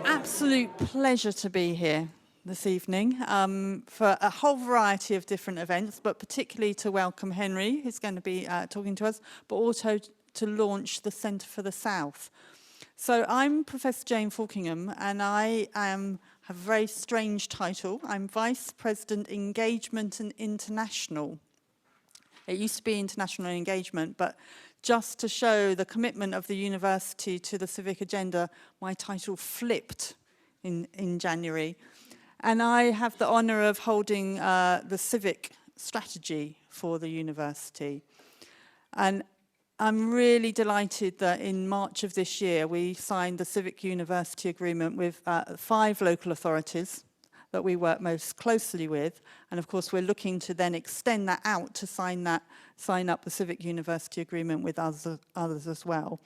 absolute pleasure to be here this evening for a whole variety of different events, but particularly to welcome Henry, who's going to be talking to us, but also to launch the Centre for the South. So I'm Professor Jane Falkingham, and I have a very strange title. I'm Vice President Engagement and International. It used to be International Engagement, but just to show the commitment of the university to the civic agenda, my title flipped in January. And I have the honour of holding the civic strategy for the university. And I'm really delighted that in March of this year, we signed the Civic University Agreement with 5 local authorities that we work most closely with. And of course, we're looking to then extend that out to sign up the Civic University Agreement with others as well.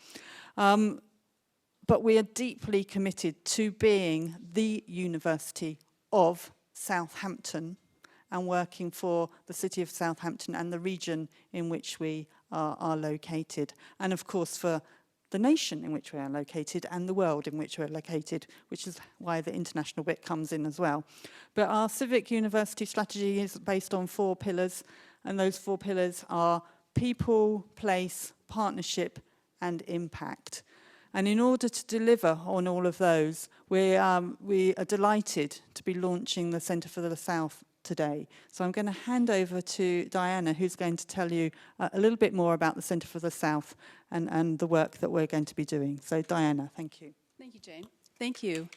But we are deeply committed to being the University of Southampton and working for the city of Southampton and the region in which we are located. And of course, for the nation in which we are located and the world in which we're located, which is why the international bit comes in as well. But our civic university strategy is based on 4 pillars, and those 4 pillars are people, place, partnership, and impact. And in order to deliver on all of those, we are delighted to be launching the Centre for the South today. So I'm going to hand over to Diana, who's going to tell you a little bit more about the Centre for the South and the work that we're going to be doing. So Diana, thank you. Thank you, Jane. Thank you.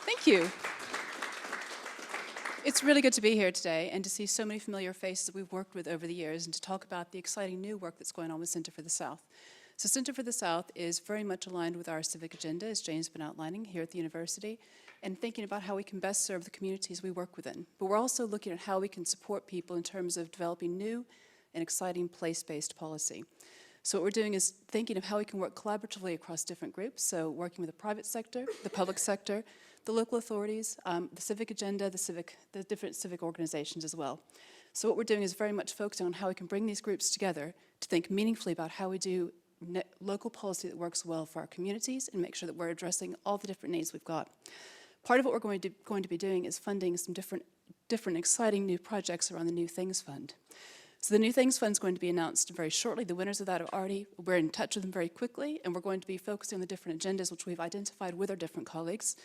Thank you. It's really good to be here today and to see so many familiar faces that we've worked with over the years and to talk about the exciting new work that's going on with Centre for the South. So Centre for the South is very much aligned with our civic agenda, as Jane's been outlining here at the university, and thinking about how we can best serve the communities we work within. But we're also looking at how we can support people in terms of developing new and exciting place-based policy. So what we're doing is thinking of how we can work collaboratively across different groups, so working with the private sector, the public sector, the local authorities, the civic agenda, the different civic organizations as well. So what we're doing is very much focusing on how we can bring these groups together to think meaningfully about how we do local policy that works well for our communities and make sure that we're addressing all the different needs we've got. Part of what we're going to be doing is funding some different exciting new projects around the New Things Fund. So the New Things Fund is going to be announced very shortly. The winners of that we're in touch with them very quickly, and we're going to be focusing on the different agendas which we've identified with our different colleagues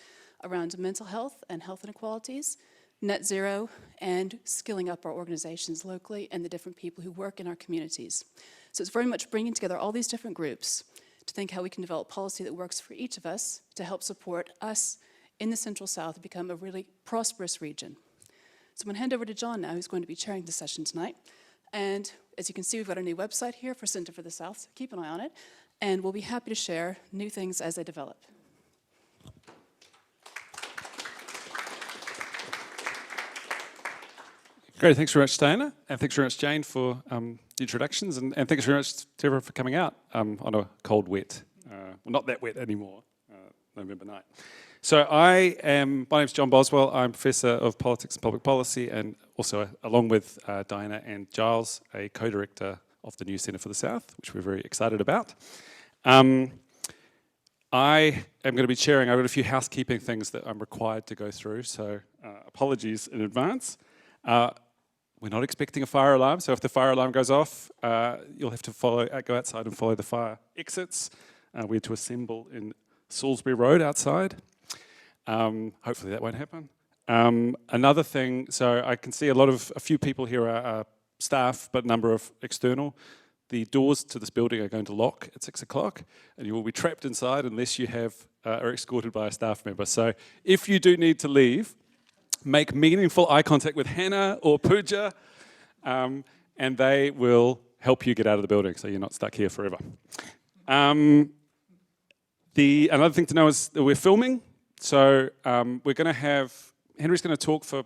around mental health and health inequalities, net zero, and skilling up our organizations locally and the different people who work in our communities. So it's very much bringing together all these different groups to think how we can develop policy that works for each of us to help support us in the Central South to become a really prosperous region. So I'm going to hand over to John now, who's going to be chairing the session tonight. And as you can see, we've got a new website here for Centre for the South, so keep an eye on it. And we'll be happy to share new things as they develop. Great, thanks very much, Diana, and thanks very much, Jane, for the introductions, and thanks very much to everyone for coming out on a cold, wet, well, not that wet anymore, November night. So my name's John Boswell. I'm Professor of Politics and Public Policy, and also, along with Diana and Giles, a co-director of the new Centre for the South, which we're very excited about. I am going to be chairing. I've got a few housekeeping things that I'm required to go through, so apologies in advance. We're not expecting a fire alarm, so if the fire alarm goes off, you'll have to go outside and follow the fire exits. We're to assemble in Salisbury Road outside. Hopefully that won't happen. Another thing, so I can see a few people here are staff, but a number of external. The doors to this building are going to lock at 6 o'clock, and you will be trapped inside unless you are escorted by a staff member. So if you do need to leave, make meaningful eye contact with Hannah or Pooja, and they will help you get out of the building so you're not stuck here forever. Another thing to know is that we're filming, so we're going to have, Henry's going to talk for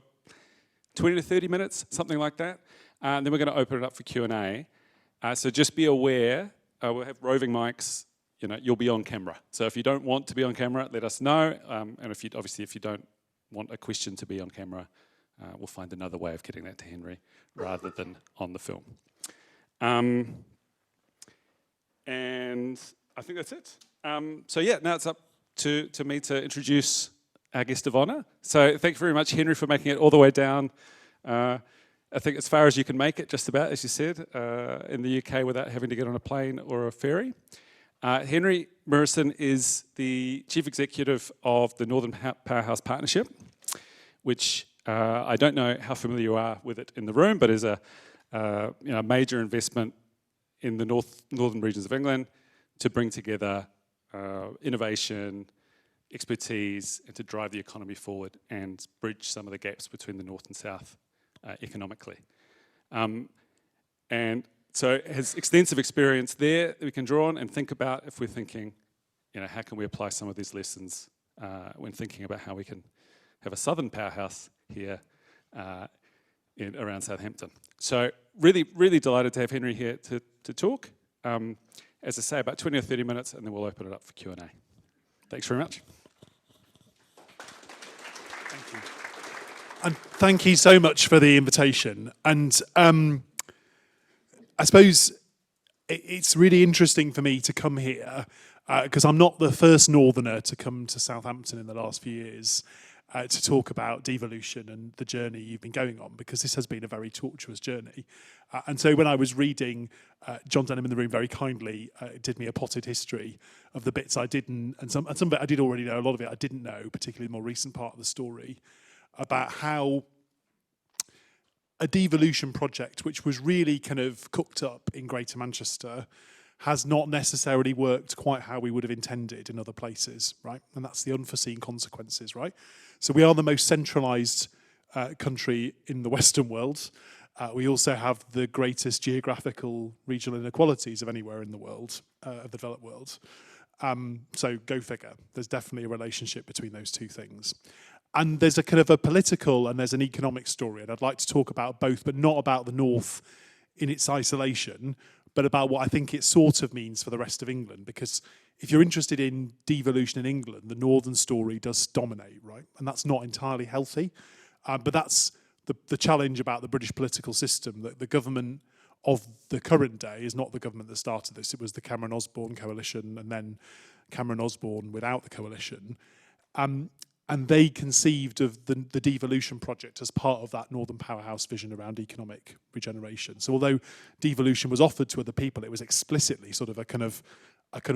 20 to 30 minutes, something like that, and then we're going to open it up for Q&A. So just be aware, we'll have roving mics, you'll be on camera. So if you don't want to be on camera, let us know, and if you don't want a question to be on camera, we'll find another way of getting that to Henry rather than on the film. And I think that's it. So yeah, now it's up to me to introduce our guest of honour. So thank you very much, Henry, for making it all the way down. I think as far as you can make it, just about, as you said, in the UK without having to get on a plane or a ferry. Henry Murison is the Chief Executive of the Northern Powerhouse Partnership, which I don't know how familiar you are with it in the room, but is a major investment in the northern regions of England to bring together innovation, expertise, and to drive the economy forward and bridge some of the gaps between the north and south economically. And so it has extensive experience there that we can draw on and think about if we're thinking, how can we apply some of these lessons when thinking about how we can have a southern powerhouse here around Southampton. So really, really delighted to have Henry here to talk. As I say, about 20 or 30 minutes, and then we'll open it up for Q&A. Thanks very much. Thank you. And thank you so much for the invitation. And I suppose it's really interesting for me to come here because I'm not the first northerner to come to Southampton in the last few years to talk about devolution and the journey you've been going on, because this has been a very tortuous journey. And so when I was reading, John Denham in the room very kindly did me a potted history of the bits I didn't, and some of it I did already know, a lot of it I didn't know, particularly the more recent part of the story, about how a devolution project, which was really kind of cooked up in Greater Manchester, has not necessarily worked quite how we would have intended in other places, right? And that's the unforeseen consequences, right? So we are the most centralised country in the Western world. We also have the greatest geographical regional inequalities of anywhere in the world, of the developed world. So go figure. There's definitely a relationship between those two things. And there's a kind of a political and there's an economic story, and I'd like to talk about both, but not about the North in its isolation, but about what I think it sort of means for the rest of England. Because if you're interested in devolution in England, the Northern story does dominate, right? And that's not entirely healthy. But that's the challenge about the British political system, that the government of the current day is not the government that started this. It was the Cameron-Osborne coalition and then Cameron-Osborne without the coalition. And they conceived of the devolution project as part of that Northern Powerhouse vision around economic regeneration. So although devolution was offered to other people, it was explicitly sort of a kind of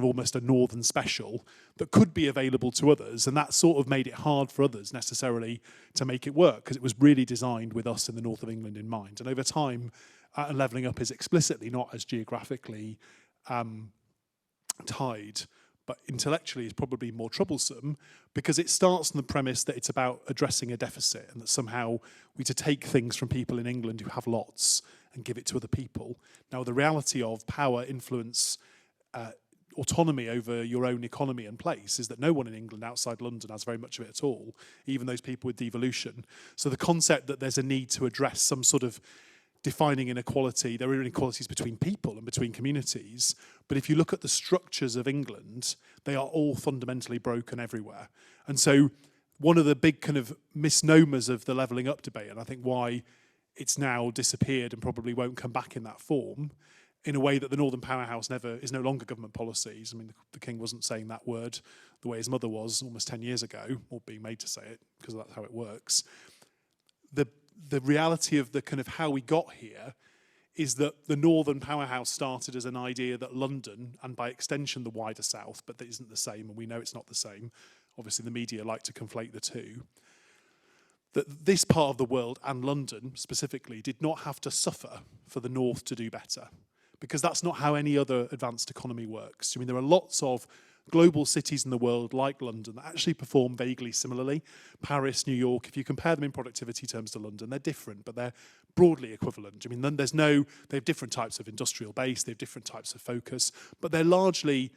almost a Northern special that could be available to others. And that sort of made it hard for others necessarily to make it work, because it was really designed with us in the north of England in mind. And over time, Levelling Up is explicitly not as geographically tied, but intellectually is probably more troublesome, because it starts on the premise that it's about addressing a deficit and that somehow we to take things from people in England who have lots and give it to other people. Now, the reality of power, influence, autonomy over your own economy and place is that no one in England outside London has very much of it at all, even those people with devolution. So the concept that there's a need to address some sort of defining inequality, there are inequalities between people and between communities, but if you look at the structures of England, they are all fundamentally broken everywhere. And so one of the big kind of misnomers of the Levelling Up debate, and I think why it's now disappeared and probably won't come back in that form, in a way that the Northern Powerhouse is no longer government policies. I mean, the King wasn't saying that word the way his mother was almost 10 years ago, or being made to say it, because that's how it works. The reality of the kind of how we got here is that the Northern Powerhouse started as an idea that London, and by extension the wider South, but that isn't the same, and we know it's not the same. Obviously the media like to conflate the two. That this part of the world, and London specifically, did not have to suffer for the North to do better, because that's not how any other advanced economy works. I mean, there are lots of global cities in the world like London that actually perform vaguely similarly. Paris, New York, if you compare them in productivity terms to London, they're different, but they're broadly equivalent. I mean, then they have different types of industrial base, they have different types of focus, but they're largely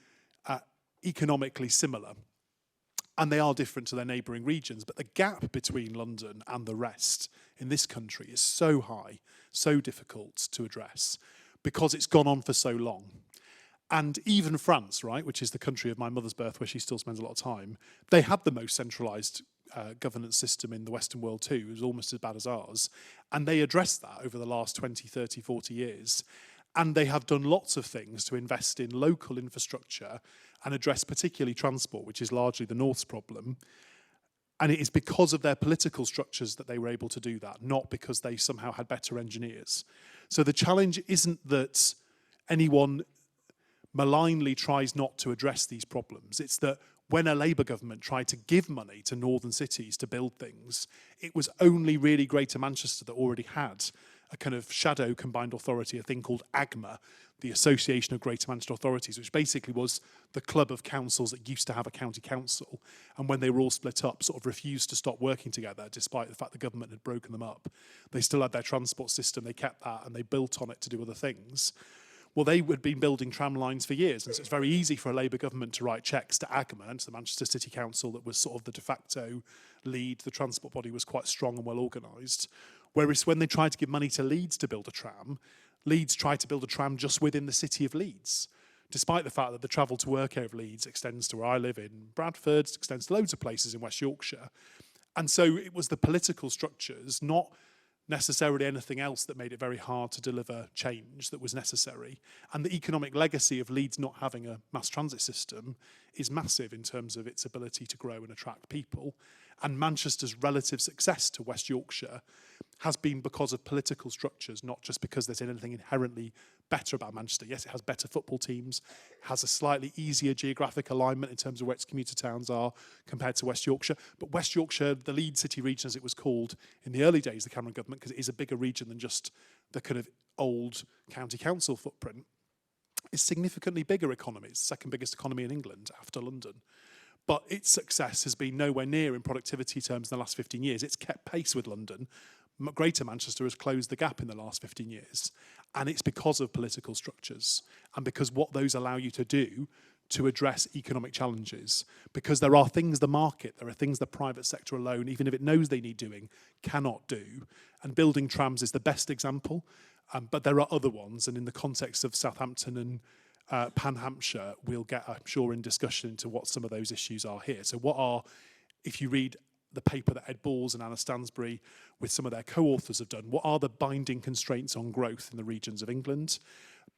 economically similar. And they are different to their neighbouring regions, but the gap between London and the rest in this country is so high, so difficult to address, because it's gone on for so long. And even France, right, which is the country of my mother's birth, where she still spends a lot of time, they had the most centralised governance system in the Western world too. It was almost as bad as ours. And they addressed that over the last 20, 30, 40 years. And they have done lots of things to invest in local infrastructure and address particularly transport, which is largely the North's problem. And it is because of their political structures that they were able to do that, not because they somehow had better engineers. So the challenge isn't that anyone malignly tries not to address these problems. It's that when a Labour government tried to give money to northern cities to build things, it was only really Greater Manchester that already had a kind of shadow combined authority, a thing called AGMA, the Association of Greater Manchester Authorities, which basically was the club of councils that used to have a county council, and when they were all split up, sort of refused to stop working together, despite the fact the government had broken them up. They still had their transport system, they kept that, and they built on it to do other things. Well, they had been building tram lines for years, and so it's very easy for a Labour government to write cheques to AGMA, and to the Manchester City Council that was sort of the de facto lead. The transport body was quite strong and well organised. Whereas when they tried to give money to Leeds to build a tram, Leeds tried to build a tram just within the city of Leeds, despite the fact that the travel to work over Leeds extends to where I live in Bradford, extends to loads of places in West Yorkshire. And so it was the political structures, not necessarily anything else, that made it very hard to deliver change that was necessary. And the economic legacy of Leeds not having a mass transit system is massive in terms of its ability to grow and attract people. And Manchester's relative success to West Yorkshire has been because of political structures, not just because there's anything inherently better about Manchester. Yes, it has better football teams, has a slightly easier geographic alignment in terms of where its commuter towns are compared to West Yorkshire. But West Yorkshire, the Leeds City region as it was called in the early days of the Cameron government, because it is a bigger region than just the kind of old county council footprint, is significantly bigger economy. It's the second biggest economy in England after London. But its success has been nowhere near in productivity terms in the last 15 years. It's kept pace with London. Greater Manchester has closed the gap in the last 15 years. And it's because of political structures and because what those allow you to do to address economic challenges. Because there are things the market, there are things the private sector alone, even if it knows they need doing, cannot do. And building trams is the best example. But there are other ones. And in the context of Southampton and Pan Hampshire, we'll get, I'm sure, in discussion into what some of those issues are here. So what are, if you read the paper that Ed Balls and Anna Stansbury with some of their co-authors have done, what are the binding constraints on growth in the regions of England?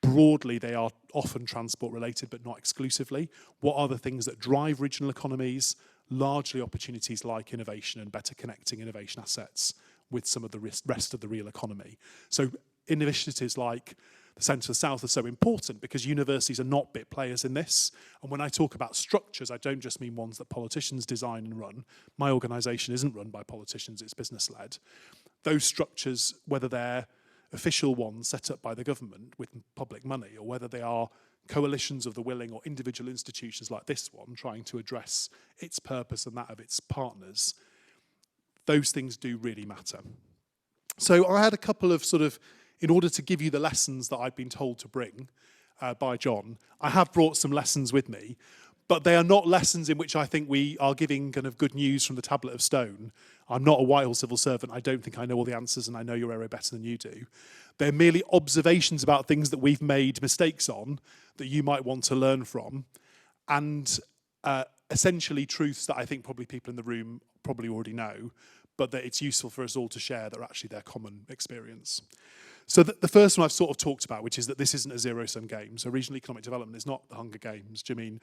Broadly, they are often transport related, but not exclusively. What are the things that drive regional economies? Largely opportunities like innovation and better connecting innovation assets with some of the rest of the real economy. So initiatives like the Centre South are so important because universities are not bit players in this. And when I talk about structures, I don't just mean ones that politicians design and run. My organisation isn't run by politicians, it's business-led. Those structures, whether they're official ones set up by the government with public money, or whether they are coalitions of the willing or individual institutions like this one trying to address its purpose and that of its partners, those things do really matter. So I had a couple of sort of, in order to give you the lessons that I've been told to bring by John, I have brought some lessons with me, but they are not lessons in which I think we are giving kind of good news from the tablet of stone. I'm not a Whitehall civil servant. I don't think I know all the answers and I know your area better than you do. They're merely observations about things that we've made mistakes on that you might want to learn from, and essentially truths that I think probably people in the room probably already know, but that it's useful for us all to share that are actually their common experience. So the first one I've sort of talked about, which is that this isn't a zero-sum game. So regional economic development is not the Hunger Games. Do you mean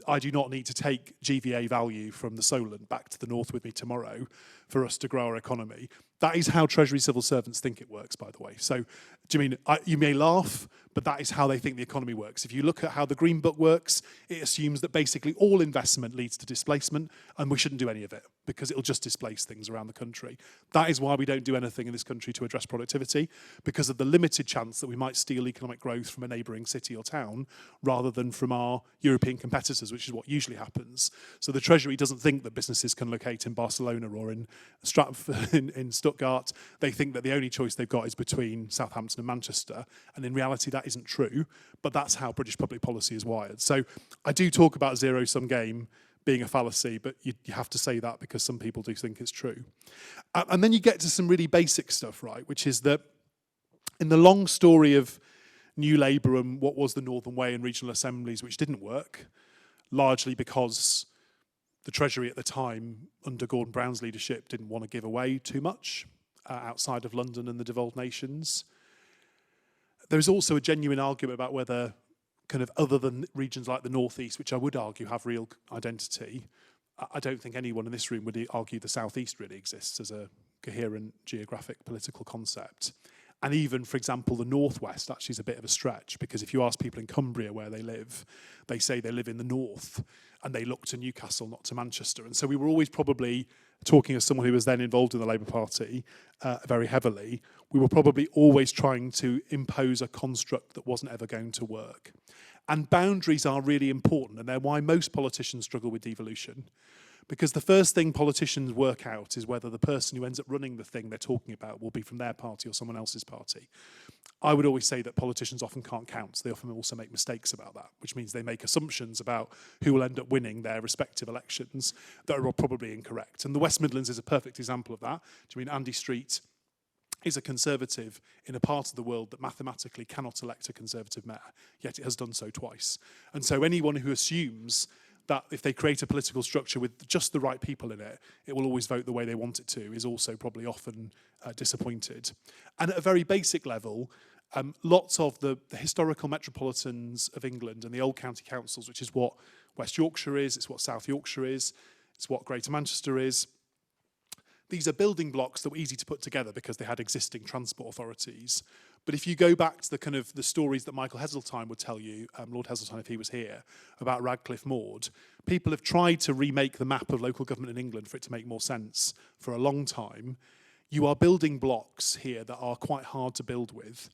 I do not need to take GVA value from the Solent back to the north with me tomorrow for us to grow our economy? That is how Treasury civil servants think it works, by the way. So do you mean, you may laugh, but that is how they think the economy works. If you look at how the Green Book works, it assumes that basically all investment leads to displacement, and we shouldn't do any of it because it'll just displace things around the country. That is why we don't do anything in this country to address productivity, because of the limited chance that we might steal economic growth from a neighbouring city or town rather than from our European competitors, which is what usually happens. So the Treasury doesn't think that businesses can locate in Barcelona or in Stratford, in Stuttgart. They think that the only choice they've got is between Southampton and Manchester, and in reality that isn't true, but that's how British public policy is wired. So I do talk about zero-sum game being a fallacy, but you have to say that because some people do think it's true. And then you get to some really basic stuff, right, which is that in the long story of New Labour and what was the Northern Way and regional assemblies, which didn't work, largely because the Treasury at the time, under Gordon Brown's leadership, didn't want to give away too much outside of London and the devolved nations. There's also a genuine argument about whether kind of other than regions like the northeast, which I would argue have real identity, I don't think anyone in this room would argue the southeast really exists as a coherent geographic political concept. And even, for example, the northwest actually is a bit of a stretch, because if you ask people in Cumbria where they live, they say they live in the north and they look to Newcastle, not to Manchester. And so we were always probably, talking as someone who was then involved in the Labour Party very heavily, we were probably always trying to impose a construct that wasn't ever going to work. And boundaries are really important, and they're why most politicians struggle with devolution. Because the first thing politicians work out is whether the person who ends up running the thing they're talking about will be from their party or someone else's party. I would always say that politicians often can't count. So they often also make mistakes about that, which means they make assumptions about who will end up winning their respective elections that are probably incorrect. And the West Midlands is a perfect example of that. Do you mean Andy Street is a Conservative in a part of the world that mathematically cannot elect a Conservative mayor, yet it has done so twice. And so anyone who assumes that if they create a political structure with just the right people in it, it will always vote the way they want it to, is also probably often disappointed. And at a very basic level, lots of the historical metropolitans of England and the old county councils, which is what West Yorkshire is, it's what South Yorkshire is, it's what Greater Manchester is, these are building blocks that were easy to put together because they had existing transport authorities. But if you go back to the kind of the stories that Michael Heseltine would tell you, Lord Heseltine if he was here, about Radcliffe Maud, people have tried to remake the map of local government in England for it to make more sense for a long time. You are building blocks here that are quite hard to build with,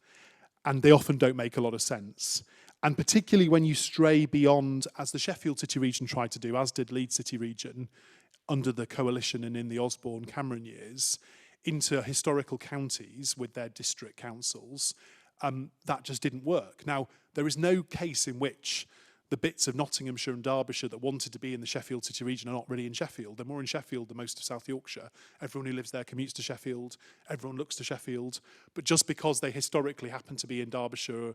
and they often don't make a lot of sense. And particularly when you stray beyond, as the Sheffield City region tried to do, as did Leeds City region, under the coalition and in the Osborne-Cameron years, into historical counties with their district councils, that just didn't work. Now, there is no case in which the bits of Nottinghamshire and Derbyshire that wanted to be in the Sheffield City region are not really in Sheffield. They're more in Sheffield than most of South Yorkshire. Everyone who lives there commutes to Sheffield. Everyone looks to Sheffield. But just because they historically happen to be in Derbyshire,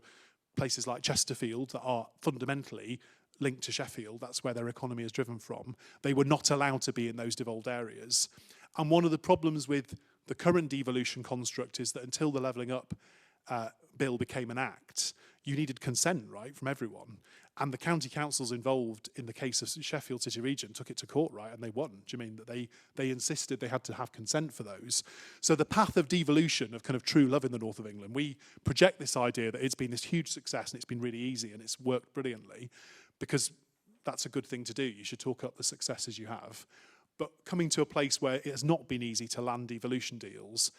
places like Chesterfield that are fundamentally linked to Sheffield, that's where their economy is driven from, they were not allowed to be in those devolved areas. And one of the problems with the current devolution construct is that until the Levelling Up bill became an act, you needed consent, right, from everyone. And the county councils involved in the case of Sheffield City region took it to court, right, and they won. Do you mean that they insisted they had to have consent for those? So the path of devolution, of kind of true love in the north of England, we project this idea that it's been this huge success and it's been really easy and it's worked brilliantly, because that's a good thing to do. You should talk up the successes you have. But coming to a place where it has not been easy to land devolution deals,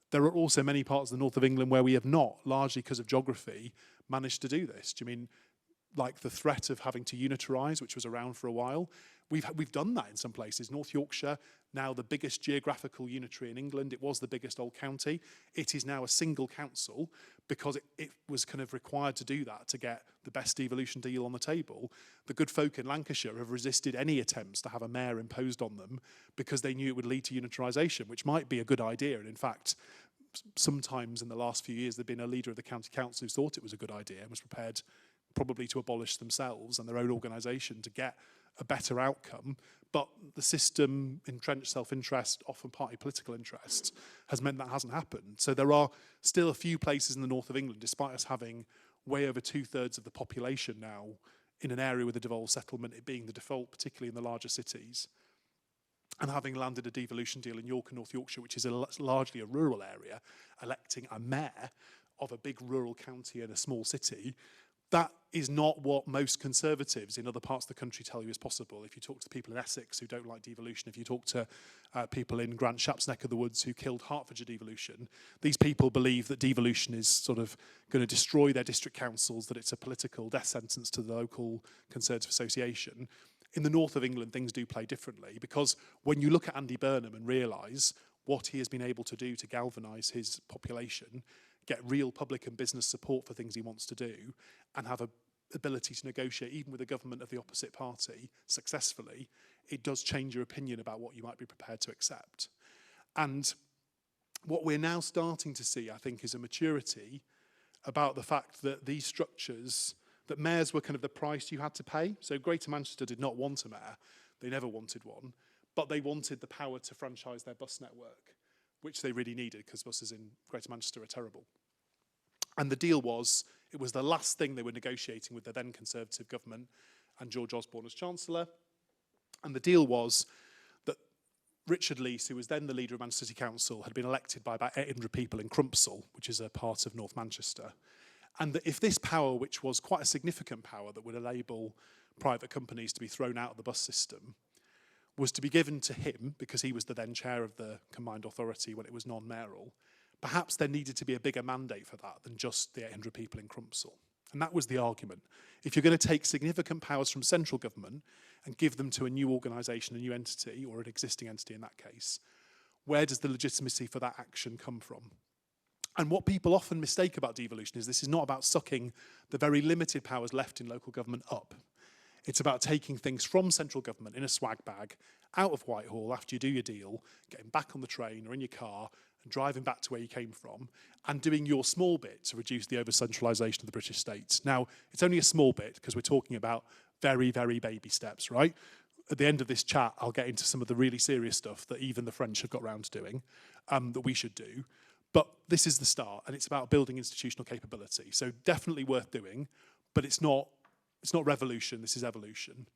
there are also many parts of the north of England where we have not, largely because of geography, managed to do this. Do you mean like the threat of having to unitarise, which was around for a while? We've done that in some places. North Yorkshire, now the biggest geographical unitary in England. It was the biggest old county. It is now a single council because it was kind of required to do that to get the best devolution deal on the table. The good folk in Lancashire have resisted any attempts to have a mayor imposed on them because they knew it would lead to unitarisation, which might be a good idea. And in fact, sometimes in the last few years, there's been a leader of the county council who thought it was a good idea and was prepared probably to abolish themselves and their own organisation to get a better outcome. But the system, entrenched self-interest, often party political interest, has meant that hasn't happened. So there are still a few places in the north of England, despite us having way over 2/3 of the population now in an area with a devolved settlement, it being the default, particularly in the larger cities, and having landed a devolution deal in York and North Yorkshire, which is largely a rural area, electing a mayor of a big rural county in a small city, that is not what most Conservatives in other parts of the country tell you is possible. If you talk to people in Essex who don't like devolution, if you talk to people in Grant Shapps' neck of the woods who killed Hertfordshire devolution, these people believe that devolution is sort of going to destroy their district councils, that it's a political death sentence to the local Conservative association. In the north of England, things do play differently, because when you look at Andy Burnham and realise what he has been able to do to galvanise his population, get real public and business support for things he wants to do, and have an ability to negotiate even with a government of the opposite party successfully, it does change your opinion about what you might be prepared to accept. And what we're now starting to see, I think, is a maturity about the fact that these structures, that mayors were kind of the price you had to pay. So Greater Manchester did not want a mayor, they never wanted one, but they wanted the power to franchise their bus network, which they really needed because buses in Greater Manchester are terrible. And the deal was, It was the last thing they were negotiating with the then Conservative government and George Osborne as Chancellor. And the deal was that Richard Leese, who was then the leader of Manchester City Council, had been elected by about 800 people in Crumpsall, which is a part of North Manchester. And that if this power, which was quite a significant power that would enable private companies to be thrown out of the bus system, was to be given to him, because he was the then chair of the combined authority when it was non-mayoral, perhaps there needed to be a bigger mandate for that than just the 800 people in Crumpsall. And that was the argument. If you're going to take significant powers from central government and give them to a new organisation, a new entity, or an existing entity in that case, where does the legitimacy for that action come from? And what people often mistake about devolution is this is not about sucking the very limited powers left in local government up. It's about taking things from central government in a swag bag, out of Whitehall after you do your deal, getting back on the train or in your car and driving back to where you came from, and doing your small bit to reduce the over-centralisation of the British state. Now, it's only a small bit because we're talking about very, very baby steps, right? At the end of this chat, I'll get into some of the really serious stuff that even the French have got round to doing, that we should do. But this is the start, and it's about building institutional capability. So definitely worth doing, but it's not revolution, this is evolution.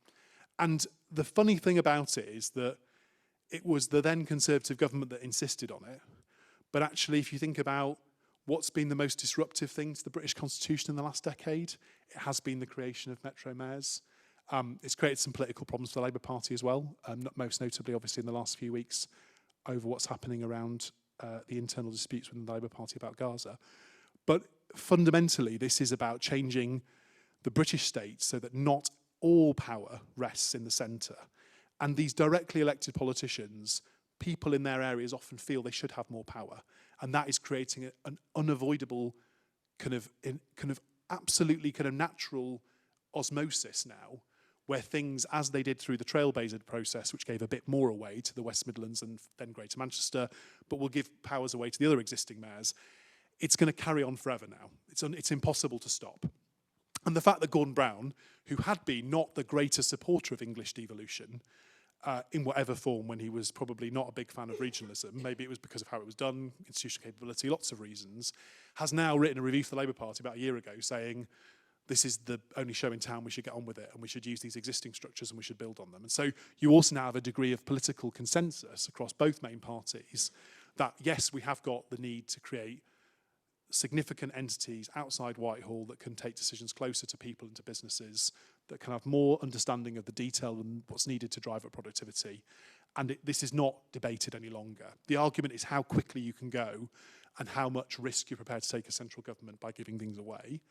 And the funny thing about it is that it was the then Conservative government that insisted on it. But actually, if you think about what's been the most disruptive thing to the British Constitution in the last decade, it has been the creation of metro mayors. It's created some political problems for the Labour Party as well, most notably, obviously, in the last few weeks over what's happening around the internal disputes within the Labour Party about Gaza. But fundamentally, this is about changing the British state so that not all power rests in the centre. And these directly elected politicians, people in their areas often feel they should have more power. And that is creating an unavoidable kind of absolutely kind of natural osmosis now, where things, as they did through the Trailblazer process, which gave a bit more away to the West Midlands and then Greater Manchester, but will give powers away to the other existing mayors, it's going to carry on forever now. It's impossible to stop. And the fact that Gordon Brown, who had been not the greatest supporter of English devolution, in whatever form, when he was probably not a big fan of regionalism, maybe it was because of how it was done, institutional capability, lots of reasons, has now written a review for the Labour Party about a year ago saying, this is the only show in town, we should get on with it, and we should use these existing structures and we should build on them. And so you also now have a degree of political consensus across both main parties that, yes, we have got the need to create significant entities outside Whitehall that can take decisions closer to people and to businesses, that can have more understanding of the detail and what's needed to drive up productivity. And this is not debated any longer. The argument is how quickly you can go and how much risk you're prepared to take as central government by giving things away,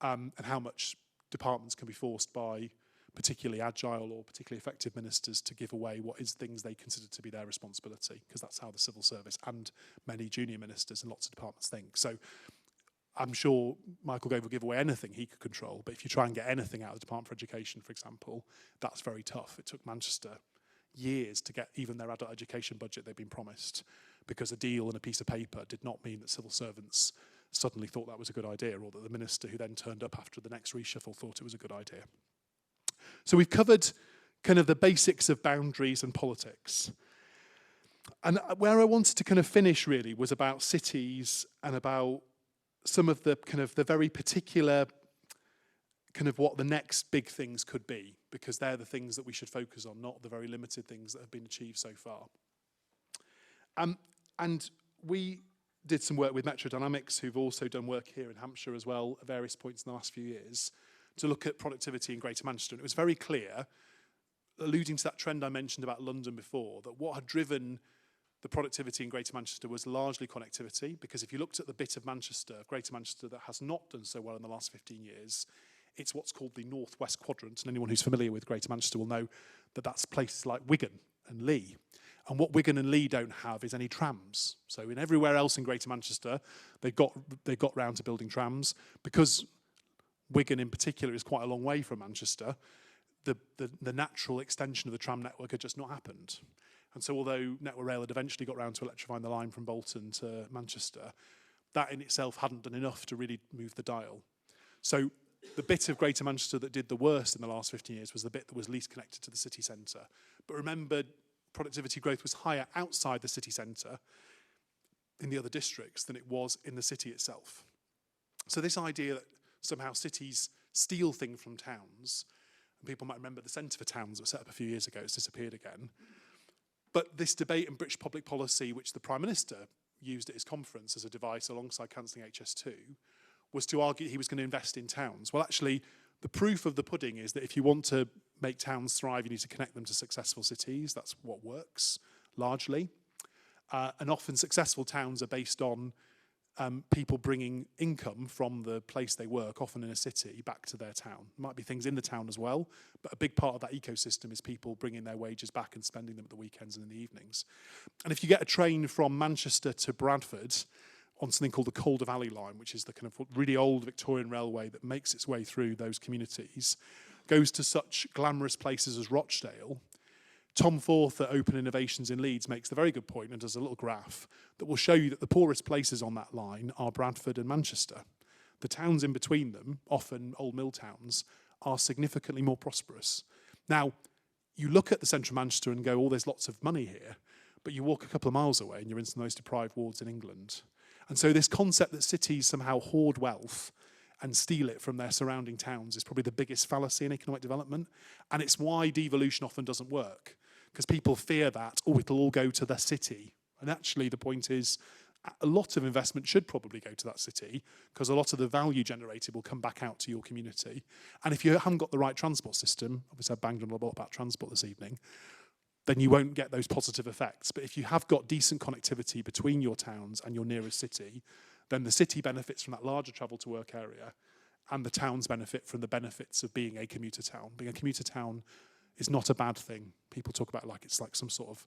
and how much departments can be forced by particularly agile or particularly effective ministers to give away what is things they consider to be their responsibility, because that's how the civil service and many junior ministers and lots of departments think. So I'm sure Michael Gove will give away anything he could control, but if you try and get anything out of the Department for Education, for example, that's very tough. It took Manchester years to get even their adult education budget they'd been promised, because a deal and a piece of paper did not mean that civil servants suddenly thought that was a good idea, or that the minister who then turned up after the next reshuffle thought it was a good idea. So we've covered kind of the basics of boundaries and politics. And where I wanted to kind of finish really was about cities and about some of the kind of the very particular kind of what the next big things could be, because they're the things that we should focus on, not the very limited things that have been achieved so far. And we did some work with Metro Dynamics, who've also done work here in Hampshire as well at various points in the last few years, to look at productivity in Greater Manchester. And it was very clear, alluding to that trend I mentioned about London before, that what had driven the productivity in Greater Manchester was largely connectivity, because if you looked at the bit of Manchester, Greater Manchester, that has not done so well in the last 15 years, it's what's called the Northwest Quadrant. And anyone who's familiar with Greater Manchester will know that that's places like Wigan and Leigh. And what Wigan and Leigh don't have is any trams. So in everywhere else in Greater Manchester, they got round to building trams. Because Wigan in particular is quite a long way from Manchester, the natural extension of the tram network had just not happened. And so although Network Rail had eventually got round to electrifying the line from Bolton to Manchester, that in itself hadn't done enough to really move the dial. So the bit of Greater Manchester that did the worst in the last 15 years was the bit that was least connected to the city centre. But remember, productivity growth was higher outside the city centre in the other districts than it was in the city itself. So this idea that somehow cities steal things from towns. And people might remember the Centre for Towns that was set up a few years ago. It's disappeared again. But this debate in British public policy, which the Prime Minister used at his conference as a device alongside cancelling HS2, was to argue he was going to invest in towns. Well, actually, the proof of the pudding is that if you want to make towns thrive, you need to connect them to successful cities. That's what works, largely. And often successful towns are based on people bringing income from the place they work, often in a city, back to their town. Might be things in the town as well, but a big part of that ecosystem is people bringing their wages back and spending them at the weekends and in the evenings. And if you get a train from Manchester to Bradford on something called the Calder Valley Line, which is the kind of really old Victorian railway that makes its way through those communities, goes to such glamorous places as Rochdale, Tom Forth at Open Innovations in Leeds makes the very good point and does a little graph that will show you that the poorest places on that line are Bradford and Manchester. The towns in between them, often old mill towns, are significantly more prosperous. Now, you look at the central Manchester and go, oh, there's lots of money here, but you walk a couple of miles away and you're in some of the most deprived wards in England. And so this concept that cities somehow hoard wealth and steal it from their surrounding towns is probably the biggest fallacy in economic development. And it's why devolution often doesn't work, because people fear that, oh, it'll all go to the city. And actually the point is a lot of investment should probably go to that city, because a lot of the value generated will come back out to your community. And if you haven't got the right transport system, obviously I banged on a lot about transport this evening, then you won't get those positive effects. But if you have got decent connectivity between your towns and your nearest city, then the city benefits from that larger travel to work area, and the towns benefit from the benefits of being a commuter town. Being a commuter town is not a bad thing. People talk about it like it's like some sort of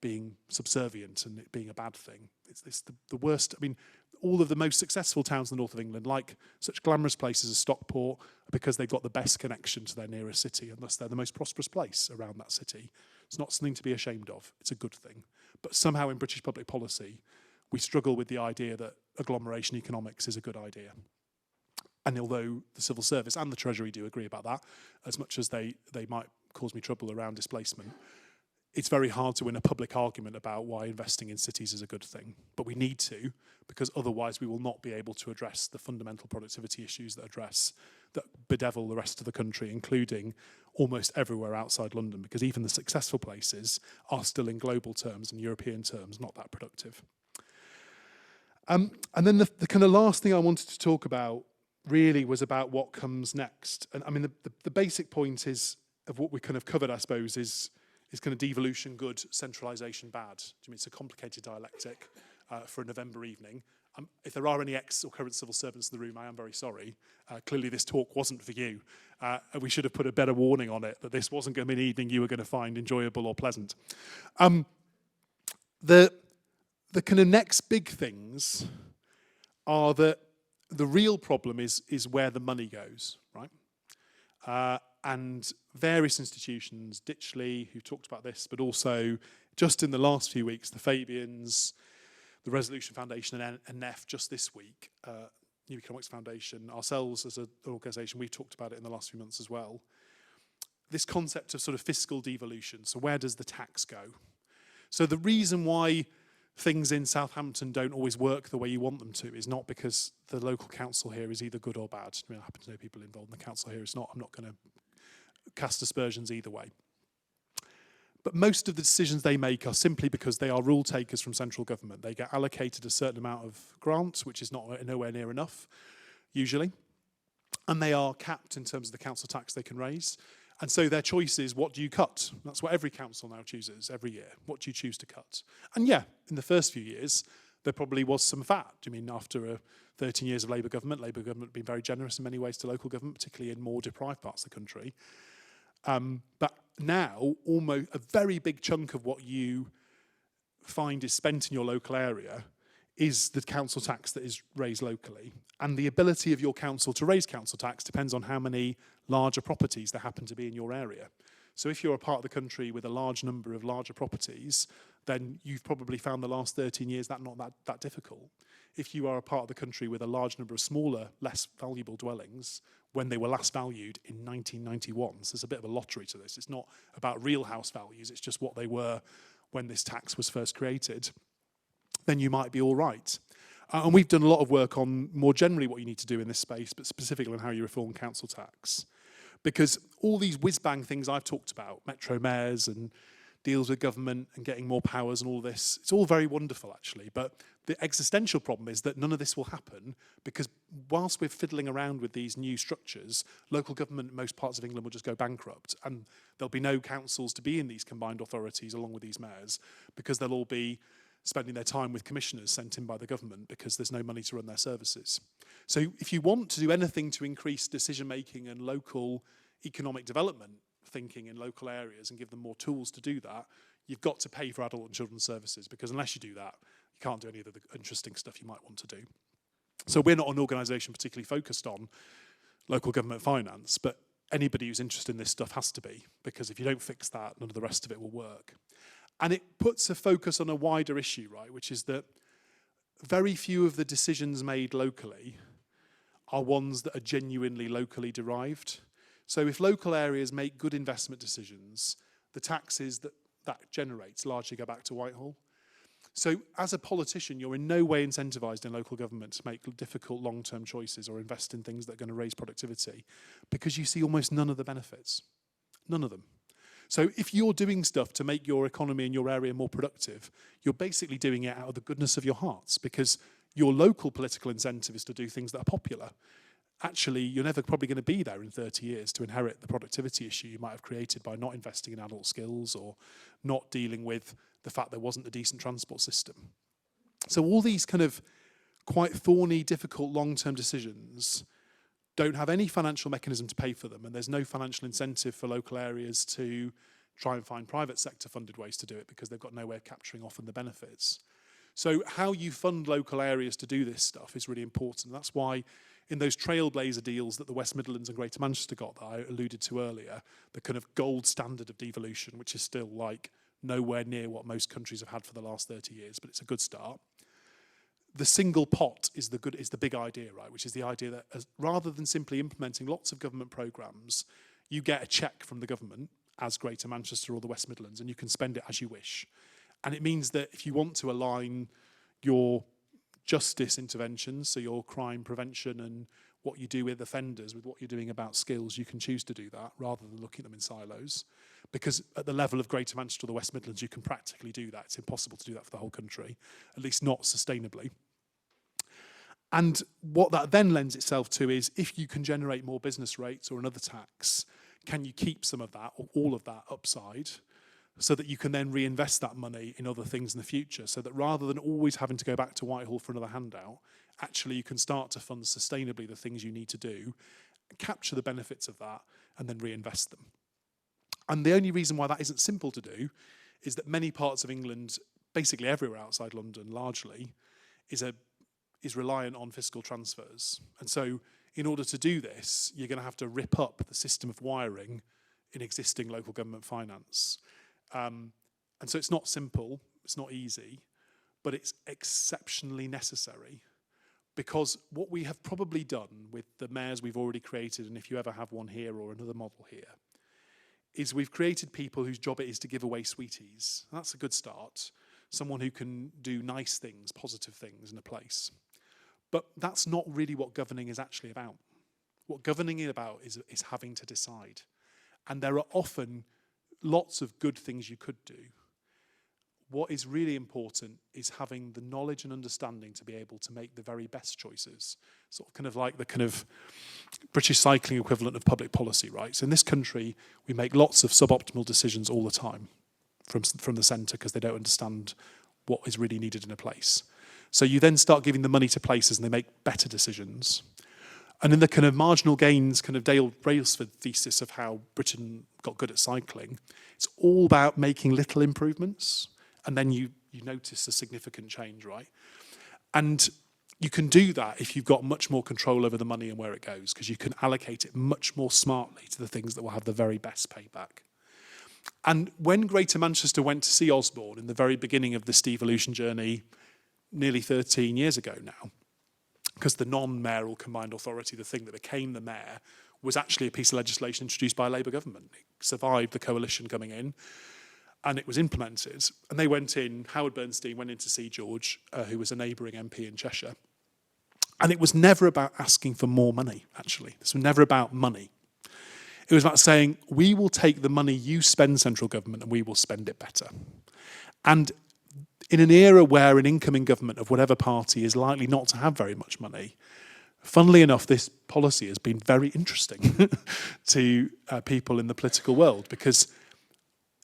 being subservient and it being a bad thing. It's the worst. I mean, all of the most successful towns in the north of England, like such glamorous places as Stockport, are because they've got the best connection to their nearest city, and thus they're the most prosperous place around that city. It's not something to be ashamed of. It's a good thing. But somehow in British public policy, we struggle with the idea that agglomeration economics is a good idea. And although the civil service and the Treasury do agree about that, as much as they might cause me trouble around displacement, it's very hard to win a public argument about why investing in cities is a good thing. But we need to, because otherwise we will not be able to address the fundamental productivity issues that bedevil the rest of the country, including almost everywhere outside London, because even the successful places are still in global terms and European terms not that productive. And then the kind of last thing I wanted to talk about really was about what comes next. And I mean, the basic point is of what we kind of covered, I suppose, is kind of devolution good, centralisation bad. I mean, it's a complicated dialectic for a November evening. If there are any ex or current civil servants in the room, I am very sorry. Clearly this talk wasn't for you. We should have put a better warning on it that this wasn't going to be an evening you were going to find enjoyable or pleasant. The kind of next big things are that the real problem is where the money goes, right? And various institutions, Ditchley, who talked about this, but also just in the last few weeks, the Fabians, the Resolution Foundation and NEF just this week, New Economics Foundation, ourselves as an organisation, we've talked about it in the last few months as well. This concept of sort of fiscal devolution, so where does the tax go? So the reason why things in Southampton don't always work the way you want them to is not because the local council here is either good or bad. I mean, I happen to know people involved in the council here. It's not, I'm not going to cast aspersions either way. But most of the decisions they make are simply because they are rule takers from central government. They get allocated a certain amount of grants, which is nowhere near enough, usually. And they are capped in terms of the council tax they can raise. And so their choice is, what do you cut? That's what every council now chooses every year. What do you choose to cut? And yeah, in the first few years, there probably was some fat. I mean, after 13 years of Labour government had been very generous in many ways to local government, particularly in more deprived parts of the country. But now, almost a very big chunk of what you find is spent in your local area is the council tax that is raised locally. And the ability of your council to raise council tax depends on how many larger properties there happen to be in your area. So if you're a part of the country with a large number of larger properties, then you've probably found the last 13 years that not that difficult. If you are a part of the country with a large number of smaller, less valuable dwellings, when they were last valued in 1991, so there's a bit of a lottery to this. It's not about real house values, it's just what they were when this tax was first created, then you might be all right. And we've done a lot of work on more generally what you need to do in this space, but specifically on how you reform council tax. Because all these whiz-bang things I've talked about, metro mayors and deals with government and getting more powers and all this, it's all very wonderful actually, but the existential problem is that none of this will happen because whilst we're fiddling around with these new structures, local government in most parts of England will just go bankrupt and there'll be no councils to be in these combined authorities along with these mayors because they'll all be spending their time with commissioners sent in by the government because there's no money to run their services. So if you want to do anything to increase decision making and local economic development thinking in local areas and give them more tools to do that, you've got to pay for adult and children's services because unless you do that, you can't do any of the interesting stuff you might want to do. So we're not an organisation particularly focused on local government finance, but anybody who's interested in this stuff has to be, because if you don't fix that, none of the rest of it will work. And it puts a focus on a wider issue, right, which is that very few of the decisions made locally are ones that are genuinely locally derived. So if local areas make good investment decisions, the taxes that generates largely go back to Whitehall. So as a politician, you're in no way incentivised in local government to make difficult long-term choices or invest in things that are going to raise productivity because you see almost none of the benefits. None of them. So if you're doing stuff to make your economy and your area more productive, you're basically doing it out of the goodness of your hearts because your local political incentive is to do things that are popular. Actually, you're never probably going to be there in 30 years to inherit the productivity issue you might have created by not investing in adult skills or not dealing with the fact there wasn't a decent transport system. So all these kind of quite thorny, difficult long-term decisions don't have any financial mechanism to pay for them, and there's no financial incentive for local areas to try and find private sector funded ways to do it because they've got no way of capturing often the benefits. So how you fund local areas to do this stuff is really important. That's why in those trailblazer deals that the West Midlands and Greater Manchester got that I alluded to earlier, the kind of gold standard of devolution, which is still like nowhere near what most countries have had for the last 30 years, but it's a good start. The single pot is the big idea, right? Which is the idea that rather than simply implementing lots of government programmes, you get a cheque from the government as Greater Manchester or the West Midlands, and you can spend it as you wish. And it means that if you want to align your justice interventions, so your crime prevention and what you do with offenders, with what you're doing about skills, you can choose to do that rather than looking at them in silos. Because at the level of Greater Manchester or the West Midlands, you can practically do that. It's impossible to do that for the whole country, at least not sustainably. And what that then lends itself to is if you can generate more business rates or another tax, can you keep some of that or all of that upside so that you can then reinvest that money in other things in the future so that rather than always having to go back to Whitehall for another handout, actually you can start to fund sustainably the things you need to do, capture the benefits of that and then reinvest them. And the only reason why that isn't simple to do is that many parts of England, basically everywhere outside London largely, is reliant on fiscal transfers. And so in order to do this, you're going to have to rip up the system of wiring in existing local government finance. And so it's not simple, it's not easy, but it's exceptionally necessary because what we have probably done with the mayors we've already created, and if you ever have one here or another model here, is we've created people whose job it is to give away sweeties. That's a good start. Someone who can do nice things, positive things in a place. But that's not really what governing is actually about. What governing is about is having to decide. And there are often lots of good things you could do. What is really important is having the knowledge and understanding to be able to make the very best choices. Sort of kind of like the kind of British cycling equivalent of public policy, right? So in this country, we make lots of suboptimal decisions all the time from the centre because they don't understand what is really needed in a place. So you then start giving the money to places and they make better decisions. And in the kind of marginal gains, kind of Dale Brailsford thesis of how Britain got good at cycling, it's all about making little improvements. And then you notice a significant change, right? And you can do that if you've got much more control over the money and where it goes, because you can allocate it much more smartly to the things that will have the very best payback. And when Greater Manchester went to see Osborne in the very beginning of this devolution journey, nearly 13 years ago now, because the non-mayoral combined authority, the thing that became the mayor, was actually a piece of legislation introduced by a Labour government. It survived the coalition coming in. and it was implemented. And they went in, Howard Bernstein went in to see George, who was a neighbouring MP in Cheshire. And it was never about asking for more money, actually. This was never about money. It was about saying, we will take the money you spend, central government, and we will spend it better. And in an era where an incoming government of whatever party is likely not to have very much money, funnily enough, this policy has been very interesting to people in the political world, because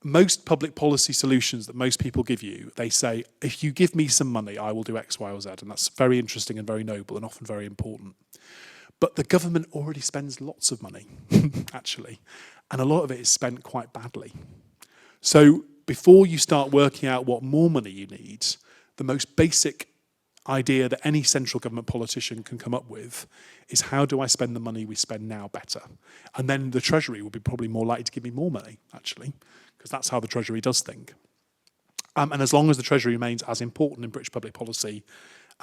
most public policy solutions that most people give you, they say, if you give me some money, I will do X, Y, or Z. And that's very interesting and very noble and often very important. But the government already spends lots of money, actually. And a lot of it is spent quite badly. So before you start working out what more money you need, the most basic idea that any central government politician can come up with is, how do I spend the money we spend now better? And then the Treasury will be probably more likely to give me more money, actually, because that's how the Treasury does think. And as long as the Treasury remains as important in British public policy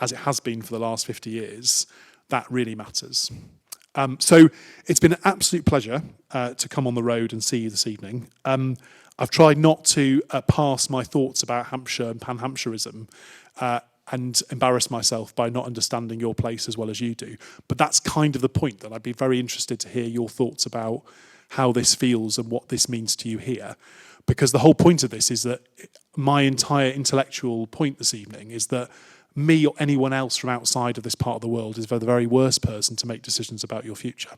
as it has been for the last 50 years, that really matters. So it's been an absolute pleasure to come on the road and see you this evening. I've tried not to pass my thoughts about Hampshire and Pan-Hampshireism and embarrass myself by not understanding your place as well as you do. But that's kind of the point, that I'd be very interested to hear your thoughts about how this feels and what this means to you here. Because the whole point of this is that my entire intellectual point this evening is that me or anyone else from outside of this part of the world is the very worst person to make decisions about your future.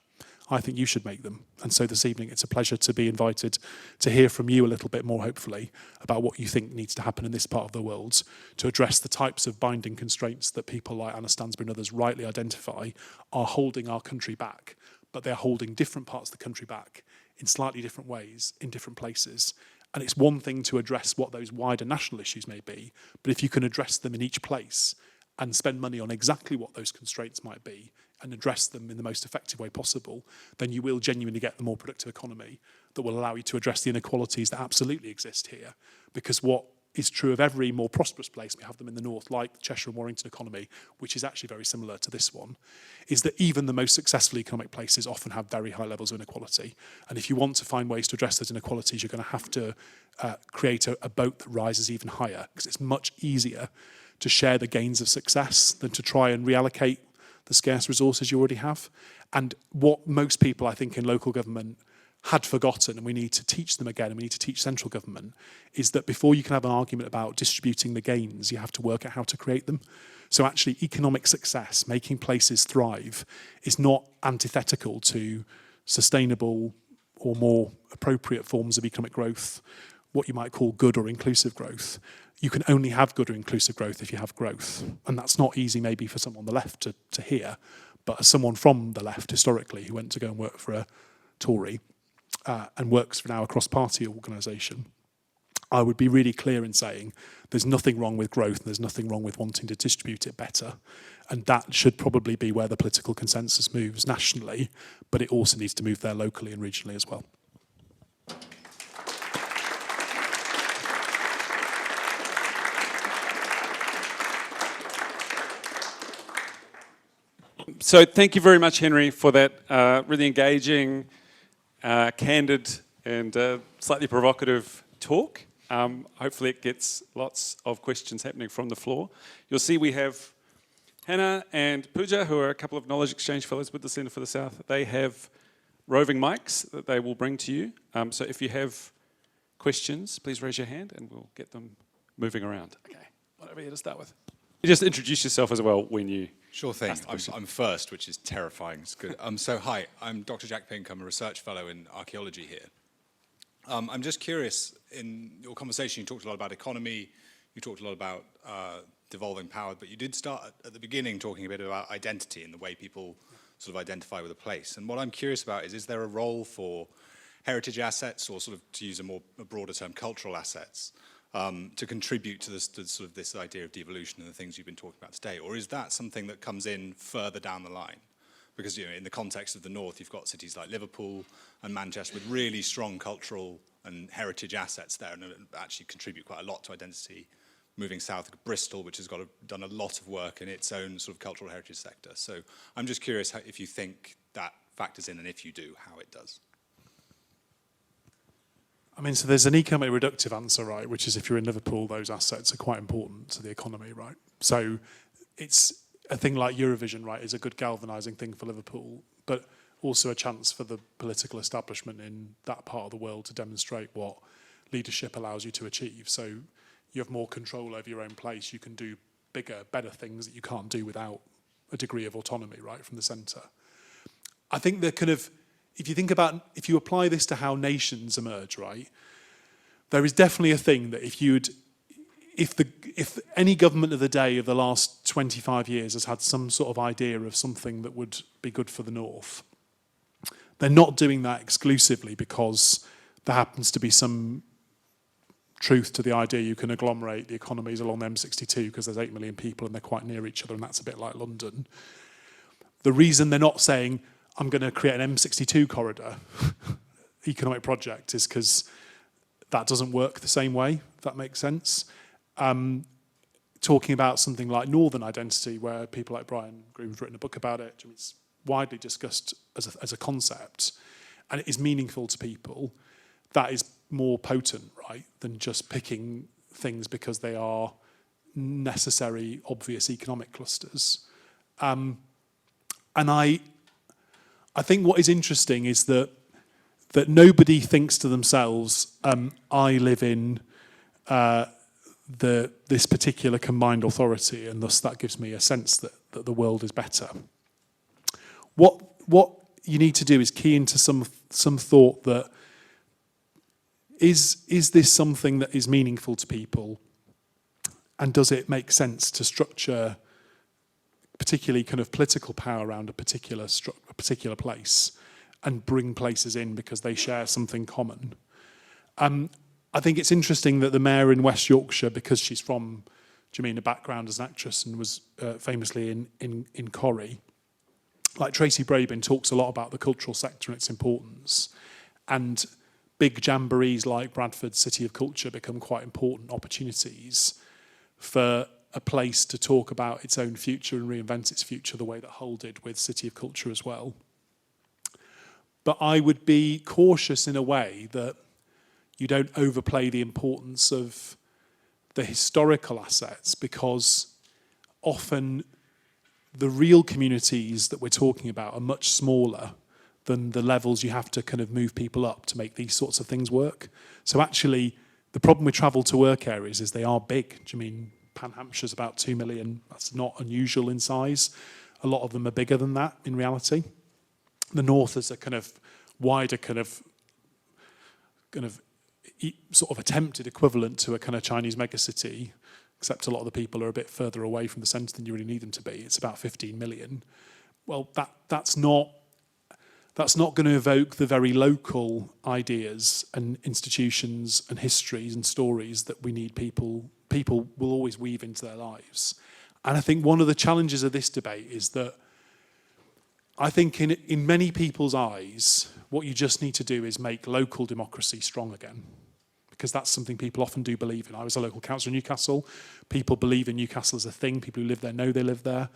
I think you should make them. And so this evening, it's a pleasure to be invited to hear from you a little bit more, hopefully, about what you think needs to happen in this part of the world to address the types of binding constraints that people like Anna Stansbury and others rightly identify are holding our country back. But they're holding different parts of the country back in slightly different ways, in different places. And it's one thing to address what those wider national issues may be, but if you can address them in each place and spend money on exactly what those constraints might be and address them in the most effective way possible, then you will genuinely get the more productive economy that will allow you to address the inequalities that absolutely exist here. Because what is true of every more prosperous place, we have them in the north, like the Cheshire and Warrington economy, which is actually very similar to this one, is that even the most successful economic places often have very high levels of inequality. And if you want to find ways to address those inequalities, you're going to have to create a boat that rises even higher, because it's much easier to share the gains of success than to try and reallocate the scarce resources you already have. And what most people, I think, in local government had forgotten, and we need to teach them again, and we need to teach central government, is that before you can have an argument about distributing the gains, you have to work out how to create them. So actually, economic success, making places thrive, is not antithetical to sustainable or more appropriate forms of economic growth, what you might call good or inclusive growth. You can only have good or inclusive growth if you have growth. And that's not easy maybe for someone on the left to hear, but as someone from the left historically who went to go and work for a Tory, and works for now a cross-party organisation, I would be really clear in saying there's nothing wrong with growth and there's nothing wrong with wanting to distribute it better. And that should probably be where the political consensus moves nationally, but it also needs to move there locally and regionally as well. So thank you very much, Henry, for that really engaging, candid and slightly provocative talk. Hopefully it gets lots of questions happening from the floor. You'll see we have Hannah and Pooja, who are a couple of Knowledge Exchange Fellows with the Centre for the South. They have roving mics that they will bring to you. So if you have questions, please raise your hand and we'll get them moving around. Okay, what are we here to start with? You just introduce yourself as well when you... Sure thing. I'm first, which is terrifying. It's good. So hi, I'm Dr. Jack Pink. I'm a research fellow in archaeology here. I'm just curious, in your conversation you talked a lot about economy, you talked a lot about devolving power, but you did start at the beginning talking a bit about identity and the way people sort of identify with a place. And what I'm curious about is there a role for heritage assets, or sort of, to use a broader term, cultural assets, to contribute to sort of this idea of devolution and the things you've been talking about today? Or is that something that comes in further down the line? Because, you know, in the context of the North, you've got cities like Liverpool and Manchester with really strong cultural and heritage assets there, and actually contribute quite a lot to identity. Moving south, Bristol, which has done a lot of work in its own sort of cultural heritage sector. So I'm just curious if you think that factors in, and if you do, how it does. I mean, so there's an economic reductive answer, right, which is if you're in Liverpool, those assets are quite important to the economy, right? So it's a thing like Eurovision, right, is a good galvanising thing for Liverpool, but also a chance for the political establishment in that part of the world to demonstrate what leadership allows you to achieve. So you have more control over your own place. You can do bigger, better things that you can't do without a degree of autonomy, right, from the centre. I think the kind of, if you apply this to how nations emerge, right, there is definitely a thing that if any government of the day of the last 25 years has had some sort of idea of something that would be good for the North, they're not doing that exclusively because there happens to be some truth to the idea you can agglomerate the economies along the M62 because there's 8 million people and they're quite near each other and that's a bit like London. The reason they're not saying, I'm going to create an M62 corridor economic project is because that doesn't work the same way, if that makes sense. Talking about something like Northern identity, where people like Brian Groom's written a book about it, it's widely discussed as a concept, and it is meaningful to people, that is more potent, right, than just picking things because they are necessary, obvious economic clusters. And I think what is interesting is that nobody thinks to themselves, I live in this particular combined authority, and thus that gives me a sense that the world is better. What you need to do is key into some thought that is this something that is meaningful to people, and does it make sense to structure particularly kind of political power around a particular place and bring places in because they share something common. I think it's interesting that the mayor in West Yorkshire, because she's from, a background as an actress and was famously in Corrie, like Tracy Brabin talks a lot about the cultural sector and its importance. And big jamborees like Bradford City of Culture become quite important opportunities for a place to talk about its own future and reinvent its future the way that Hull did with City of Culture as well. But I would be cautious in a way that you don't overplay the importance of the historical assets, because often the real communities that we're talking about are much smaller than the levels you have to kind of move people up to make these sorts of things work. So actually, the problem with travel to work areas is they are big. Pan Hampshire's about 2 million. That's not unusual in size. A lot of them are bigger than that in reality. The North is a kind of wider sort of attempted equivalent to a kind of Chinese megacity, except a lot of the people are a bit further away from the centre than you really need them to be. It's about 15 million. Well, that's not going to evoke the very local ideas and institutions and histories and stories that we need people will always weave into their lives. And I think one of the challenges of this debate is that I think in many people's eyes, what you just need to do is make local democracy strong again, because that's something people often do believe in. I was a local councillor in Newcastle. People believe in Newcastle as a thing. People who live there know they live there.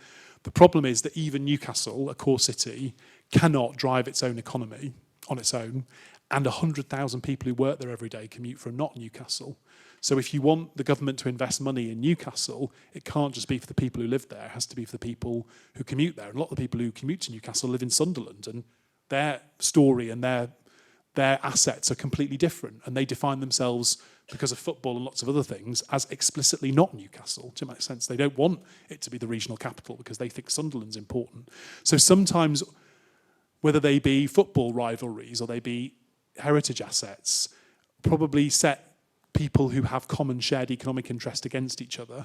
The problem is that even Newcastle, a core city, cannot drive its own economy on its own, and 100,000 people who work there every day commute from not Newcastle. So if you want the government to invest money in Newcastle, it can't just be for the people who live there. It has to be for the people who commute there. And a lot of the people who commute to Newcastle live in Sunderland, and their story and their assets are completely different. And they define themselves, because of football and lots of other things, as explicitly not Newcastle. Does it make sense? They don't want it to be the regional capital because they think Sunderland's important. So sometimes, whether they be football rivalries or they be heritage assets, probably set people who have common shared economic interest against each other.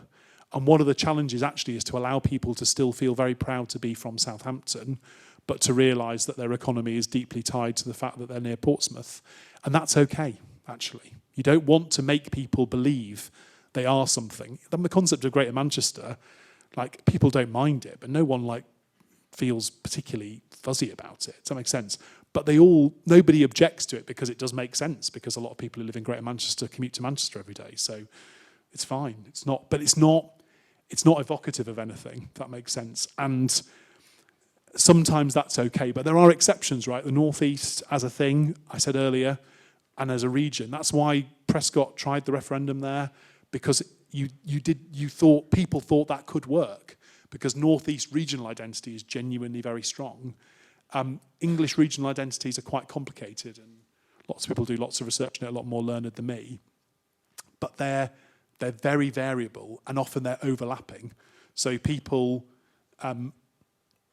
And one of the challenges actually is to allow people to still feel very proud to be from Southampton, but to realise that their economy is deeply tied to the fact that they're near Portsmouth. And that's okay, actually. You don't want to make people believe they are something. Then the concept of Greater Manchester, like, people don't mind it, but no one feels particularly fuzzy about it. Does that make sense? But nobody objects to it because it does make sense, because a lot of people who live in Greater Manchester commute to Manchester every day. So it's fine. It's not evocative of anything, if that makes sense. And sometimes that's okay, but there are exceptions, right? The North East as a thing, I said earlier, and as a region. That's why Prescott tried the referendum there, because people thought that could work, because Northeast regional identity is genuinely very strong. English regional identities are quite complicated, and lots of people do lots of research on it, a lot more learned than me. But they're very variable, and often they're overlapping. So people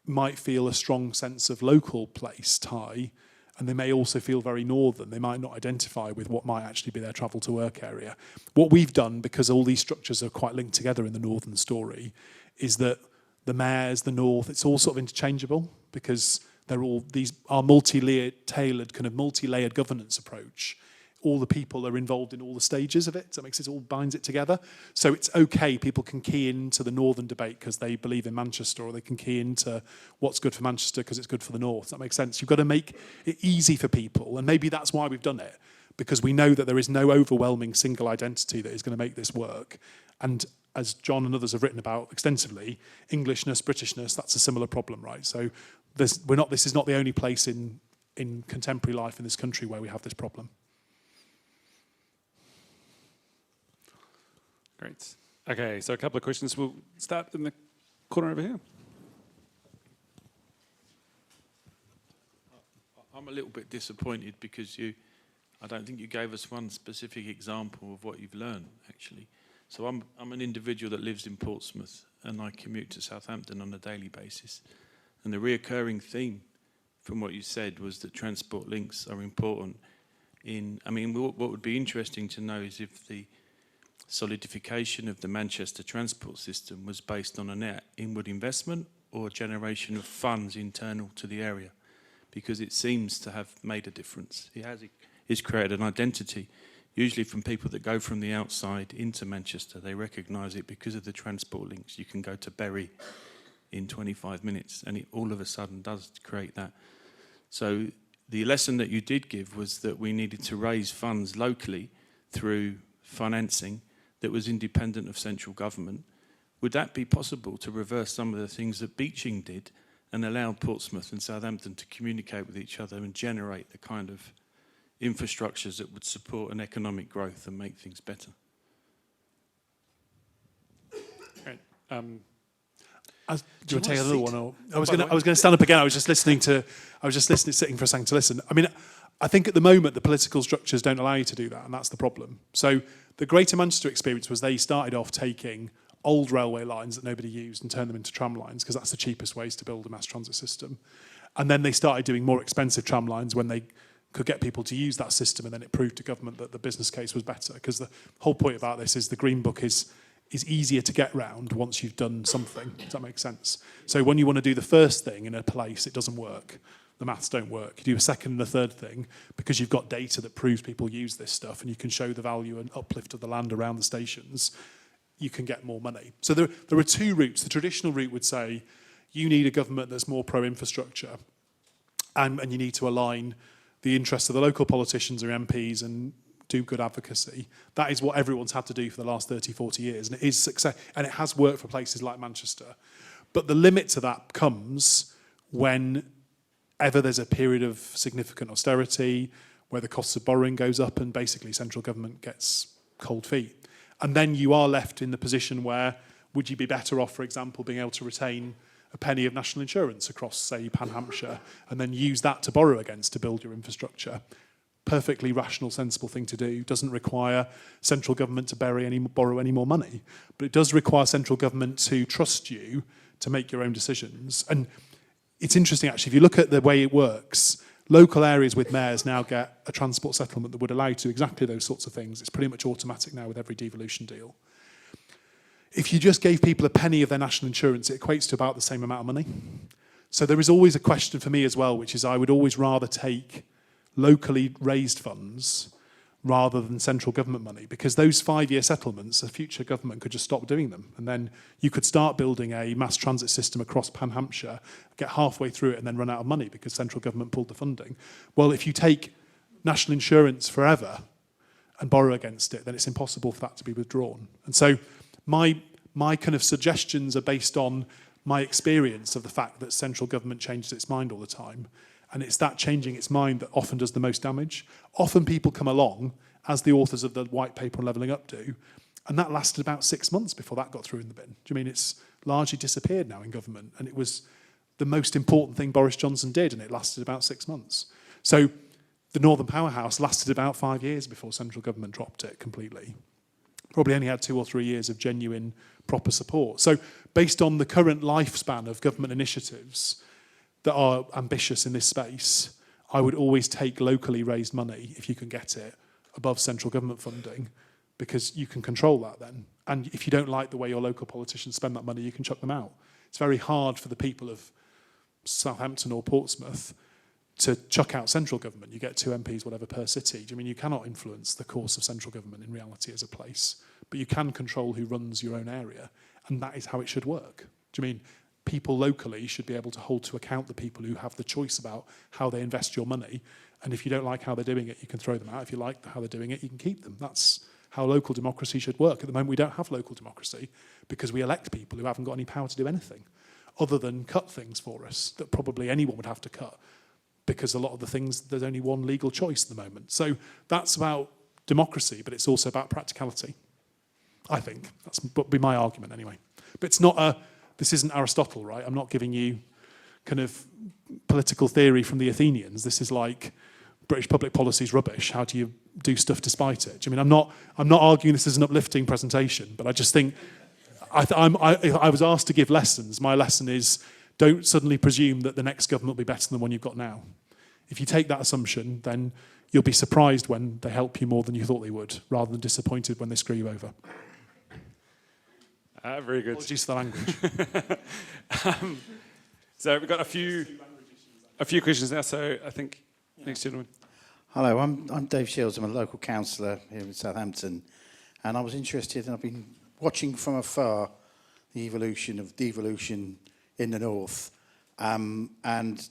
might feel a strong sense of local place tie, and they may also feel very northern. They might not identify with what might actually be their travel to work area. What we've done, because all these structures are quite linked together in the northern story, is that the mayors, the north, it's all sort of interchangeable, because they're all our multi-tailored, kind of multi-layered governance approach. All the people are involved in all the stages of it. So that makes it all, binds it together. So it's okay, people can key into the northern debate because they believe in Manchester, or they can key into what's good for Manchester because it's good for the north. That makes sense. You've got to make it easy for people, and maybe that's why we've done it, because we know that there is no overwhelming single identity that is going to make this work. And as John and others have written about extensively, Englishness, Britishness, that's a similar problem, right? So this is not the only place in contemporary life in this country where we have this problem. Great. Okay, so a couple of questions. We'll start in the corner over here. I'm a little bit disappointed because I don't think you gave us one specific example of what you've learned, actually. So I'm an individual that lives in Portsmouth, and I commute to Southampton on a daily basis. And the reoccurring theme from what you said was that transport links are important what would be interesting to know is if the solidification of the Manchester transport system was based on an inward investment or generation of funds internal to the area, because it seems to have made a difference. It's created an identity, usually from people that go from the outside into Manchester. They recognise it because of the transport links. You can go to Bury in 25 minutes, and it all of a sudden does create that. So the lesson that you did give was that we needed to raise funds locally through financing that was independent of central government. Would that be possible to reverse some of the things that Beeching did and allowed Portsmouth and Southampton to communicate with each other and generate the kind of infrastructures that would support an economic growth and make things better? Great. Do you want to take another one? Or I was going to stand up again. I was just listening, sitting for a second to listen. I mean, I think at the moment the political structures don't allow you to do that, and that's the problem. So the Greater Manchester experience was they started off taking old railway lines that nobody used and turned them into tram lines, because that's the cheapest ways to build a mass transit system. And then they started doing more expensive tram lines when they could get people to use that system, and then it proved to government that the business case was better, because the whole point about this is the Green Book is easier to get round once you've done something. Does that make sense? So when you want to do the first thing in a place, it doesn't work. The maths don't work. You do a second and a third thing because you've got data that proves people use this stuff, and you can show the value and uplift of the land around the stations. You can get more money. So there are two routes. The traditional route would say you need a government that's more pro-infrastructure, and you need to align the interests of the local politicians or MPs and do good advocacy. That is what everyone's had to do for the last 30, 40 years, and it is success, and it has worked for places like Manchester. But the limit to that comes whenever there's a period of significant austerity, where the costs of borrowing goes up and basically central government gets cold feet. And then you are left in the position where, would you be better off, for example, being able to retain a penny of national insurance across, say, Pan Hampshire, and then use that to borrow against to build your infrastructure? Perfectly rational, sensible thing to do. Doesn't require central government to borrow any more money. But it does require central government to trust you to make your own decisions. And it's interesting, actually, if you look at the way it works, local areas with mayors now get a transport settlement that would allow you to do exactly those sorts of things. It's pretty much automatic now with every devolution deal. If you just gave people a penny of their national insurance, it equates to about the same amount of money. So there is always a question for me as well, which is I would always rather take locally raised funds rather than central government money, because those 5-year settlements, a future government could just stop doing them. And then you could start building a mass transit system across Pan Hampshire, get halfway through it and then run out of money because central government pulled the funding. Well, if you take national insurance forever and borrow against it, then it's impossible for that to be withdrawn. And so my kind of suggestions are based on my experience of the fact that central government changes its mind all the time. And it's that changing its mind that often does the most damage. Often people come along, as the authors of the white paper on levelling up do, and that lasted about 6 months before that got through in the bin. Do you mean it's largely disappeared now in government? And it was the most important thing Boris Johnson did, and it lasted about 6 months. So the Northern Powerhouse lasted about 5 years before central government dropped it completely. Probably only had 2 or 3 years of genuine, proper support. So based on the current lifespan of government initiatives that are ambitious in this space, I would always take locally raised money, if you can get it, above central government funding, because you can control that then. And if you don't like the way your local politicians spend that money, you can chuck them out. It's very hard for the people of Southampton or Portsmouth to chuck out central government. You get 2 MPs, whatever, per city. Do you mean you cannot influence the course of central government in reality as a place? But you can control who runs your own area, and that is how it should work. Do you mean people locally should be able to hold to account the people who have the choice about how they invest your money, and if you don't like how they're doing it, you can throw them out. If you like how they're doing it, you can keep them. That's how local democracy should work. At the moment, we don't have local democracy because we elect people who haven't got any power to do anything other than cut things for us that probably anyone would have to cut, because a lot of the things, there's only one legal choice at the moment. So that's about democracy, but it's also about practicality, I think. That's would be my argument anyway. But it's not this isn't Aristotle, right? I'm not giving you kind of political theory from the Athenians. This is like British public policy is rubbish. How do you do stuff despite it? Do you mean I'm not arguing this is an uplifting presentation, but I just think I was asked to give lessons. My lesson is don't suddenly presume that the next government will be better than the one you've got now. If you take that assumption, then you'll be surprised when they help you more than you thought they would, rather than disappointed when they screw you over. Very good. Apologies for the language. So we've got a few questions now. So I think next gentleman. Hello, I'm Dave Shields. I'm a local councillor here in Southampton, and I was interested, and I've been watching from afar the evolution of devolution in the north, and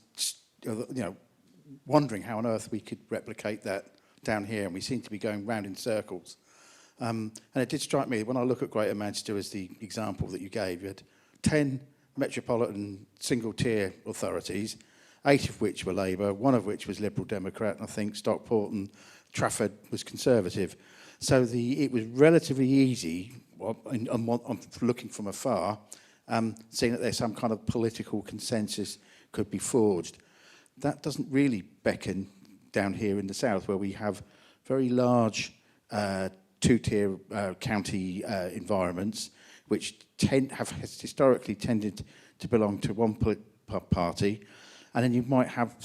wondering how on earth we could replicate that down here, and we seem to be going round in circles. And it did strike me, when I look at Greater Manchester as the example that you gave, you had 10 metropolitan single-tier authorities, 8 of which were Labour, 1 of which was Liberal Democrat, and I think Stockport and Trafford was Conservative. So it was relatively easy, I'm looking from afar, seeing that there's some kind of political consensus could be forged. That doesn't really beckon down here in the south, where we have very large two-tier county environments, which have historically tended to belong to one party, and then you might have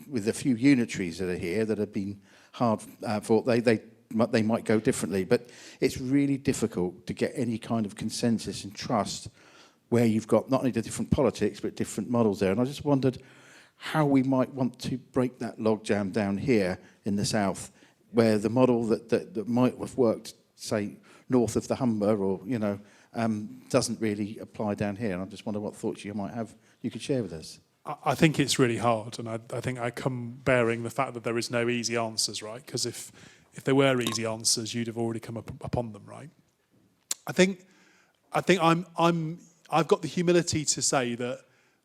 with a few unitaries that are here that have been hard fought. They might go differently, but it's really difficult to get any kind of consensus and trust where you've got not only the different politics but different models there. And I just wondered how we might want to break that logjam down here in the south, where the model that might have worked, say, north of the Humber, or doesn't really apply down here. And I just wonder what thoughts you might have you could share with us. I think it's really hard, and I think I come bearing the fact that there is no easy answers, right? Because if there were easy answers, you'd have already come upon them, right? I think I've got the humility to say that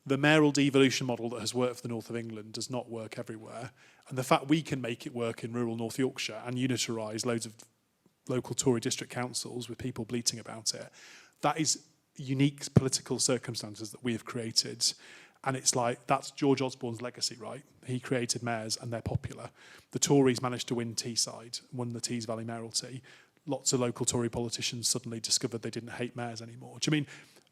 the mayoral devolution model that has worked for the north of England does not work everywhere, and the fact we can make it work in rural North Yorkshire and unitarise loads of local Tory district councils with people bleating about it, that is unique political circumstances that we have created. And it's like, that's George Osborne's legacy, right? He created mayors and they're popular. The Tories managed to win Teesside, won the Tees Valley mayoralty. Lots of local Tory politicians suddenly discovered they didn't hate mayors anymore. Do you mean,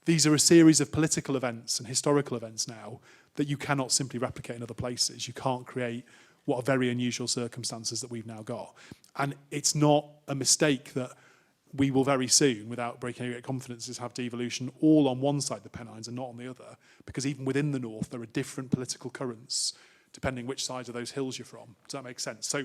these are a series of political events and historical events now that you cannot simply replicate in other places. You can't create what are very unusual circumstances that we've now got. And it's not a mistake that we will very soon, without breaking any great confidences, have devolution all on one side of the Pennines and not on the other, because even within the north there are different political currents depending which side of those hills you're from. Does that make sense? So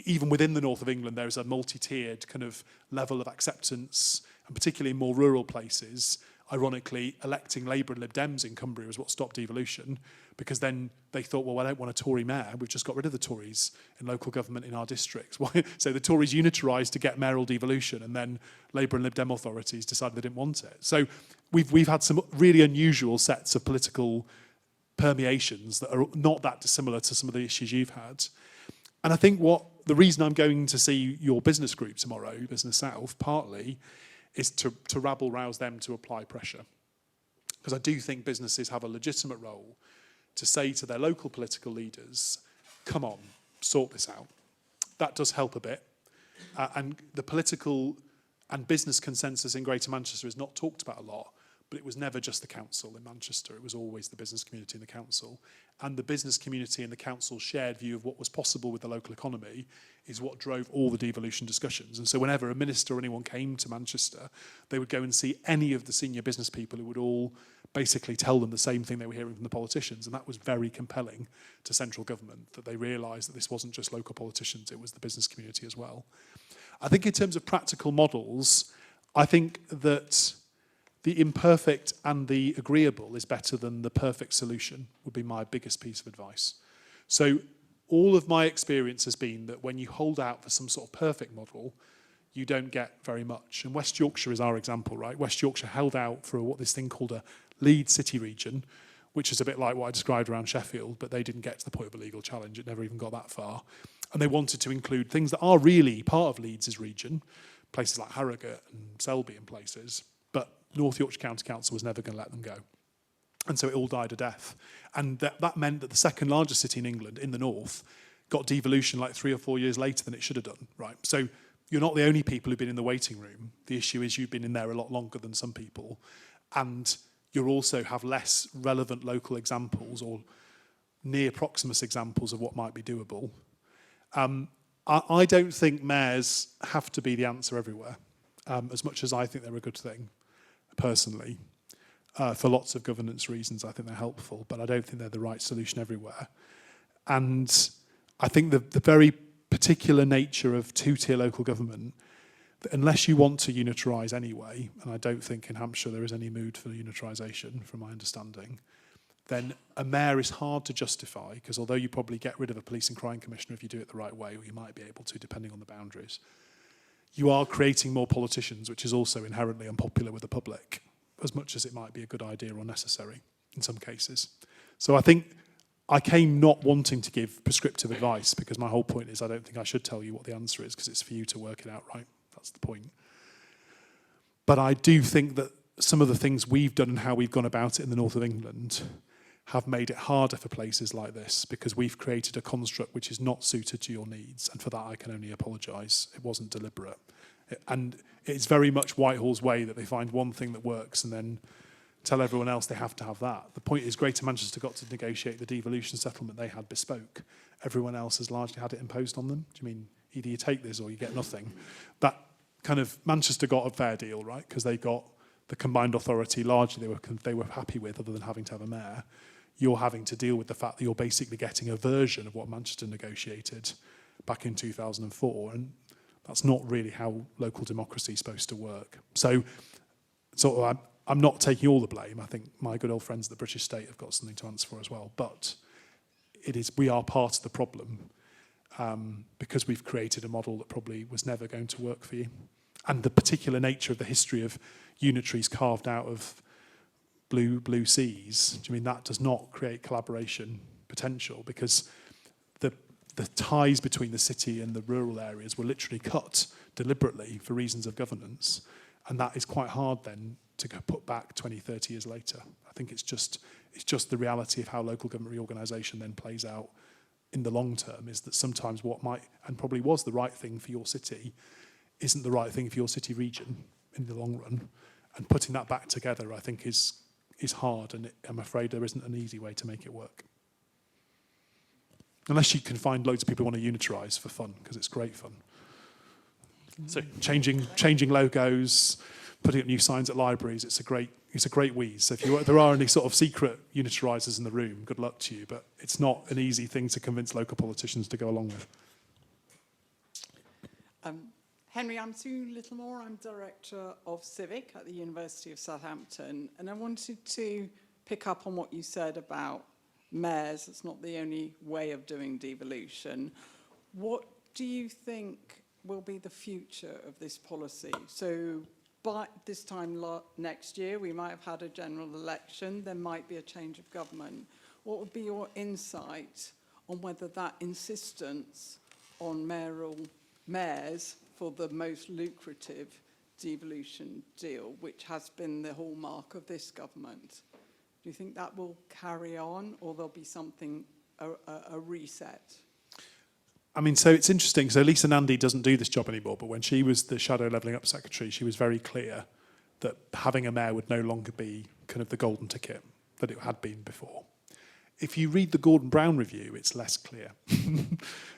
even within the north of England there is a multi-tiered kind of level of acceptance, and particularly in more rural places, ironically, electing Labour and Lib Dems in Cumbria is what stopped devolution, because then they thought, well, I don't want a Tory mayor. We've just got rid of the Tories in local government in our districts. So the Tories unitarised to get mayoral devolution, and then Labour and Lib Dem authorities decided they didn't want it. So we've had some really unusual sets of political permeations that are not that dissimilar to some of the issues you've had. And I think the reason I'm going to see your business group tomorrow, Business South, partly, is to rabble-rouse them to apply pressure. Because I do think businesses have a legitimate role to say to their local political leaders, come on, sort this out. That does help a bit. And the political and business consensus in Greater Manchester is not talked about a lot, but it was never just the council in Manchester. It was always the business community and the council. And the business community and the council's shared view of what was possible with the local economy is what drove all the devolution discussions. And so whenever a minister or anyone came to Manchester, they would go and see any of the senior business people who would all basically tell them the same thing they were hearing from the politicians. And that was very compelling to central government, that they realised that this wasn't just local politicians, it was the business community as well. I think in terms of practical models, I think that the imperfect and the agreeable is better than the perfect solution, would be my biggest piece of advice. So all of my experience has been that when you hold out for some sort of perfect model, you don't get very much. And West Yorkshire is our example, right? West Yorkshire held out for this thing called a lead city region, which is a bit like what I described around Sheffield, but they didn't get to the point of a legal challenge. It never even got that far. And they wanted to include things that are really part of Leeds' region, places like Harrogate and Selby and places, but North Yorkshire County Council was never going to let them go. And so it all died a death. And that meant that the second largest city in England, in the north, got devolution like 3 or 4 years later than it should have done, right? So you're not the only people who've been in the waiting room. The issue is you've been in there a lot longer than some people. And you also have less relevant local examples or near proximus examples of what might be doable. I don't think mayors have to be the answer everywhere, as much as I think they're a good thing, personally. For lots of governance reasons, I think they're helpful, but I don't think they're the right solution everywhere. And I think the very particular nature of two-tier local government, that unless you want to unitarise anyway, and I don't think in Hampshire there is any mood for unitarisation, from my understanding, then a mayor is hard to justify, because although you probably get rid of a police and crime commissioner if you do it the right way, or you might be able to, depending on the boundaries, you are creating more politicians, which is also inherently unpopular with the public, as much as it might be a good idea or necessary in some cases. So I think I came not wanting to give prescriptive advice, because my whole point is I don't think I should tell you what the answer is, because it's for you to work it out, right? That's the point. But I do think that some of the things we've done and how we've gone about it in the north of England have made it harder for places like this, because we've created a construct which is not suited to your needs, and for that I can only apologise. It wasn't deliberate. And it's very much Whitehall's way that they find one thing that works and then tell everyone else they have to have that. The point is Greater Manchester got to negotiate the devolution settlement they had bespoke. Everyone else has largely had it imposed on them. Do you mean either you take this or you get nothing? That kind of, Manchester got a fair deal, right? Because they got the combined authority largely they were happy with, other than having to have a mayor. You're having to deal with the fact that you're basically getting a version of what Manchester negotiated back in 2004, and that's not really how local democracy is supposed to work. So I'm not taking all the blame. I think my good old friends at the British state have got something to answer for as well. But we are part of the problem, because we've created a model that probably was never going to work for you. And the particular nature of the history of unitaries carved out of blue seas, do you mean that does not create collaboration potential, because the ties between the city and the rural areas were literally cut deliberately for reasons of governance, and that is quite hard then to go put back 20, 30 years later. I think it's just the reality of how local government reorganisation then plays out in the long term, is that sometimes what might and probably was the right thing for your city isn't the right thing for your city region in the long run, and putting that back together I think is hard, and I'm afraid there isn't an easy way to make it work. Unless you can find loads of people who want to unitarise for fun, because it's great fun. So changing logos, putting up new signs at libraries, it's a great wheeze. So if there are any sort of secret unitarisers in the room, good luck to you, but it's not an easy thing to convince local politicians to go along with. Henry, I'm Sue Littlemore. I'm Director of Civic at the University of Southampton, and I wanted to pick up on what you said about mayors. It's not the only way of doing devolution. What do you think will be the future of this policy? So by this time next year, we might have had a general election. There might be a change of government. what would be your insight on whether that insistence on mayors for the most lucrative devolution deal, which has been the hallmark of this government, do you think that will carry on, or there'll be something, a reset? I mean, so it's interesting. So Lisa Nandy doesn't do this job anymore, but when she was the Shadow Levelling Up Secretary, she was very clear that having a mayor would no longer be kind of the golden ticket that it had been before. If you read the Gordon Brown review, it's less clear.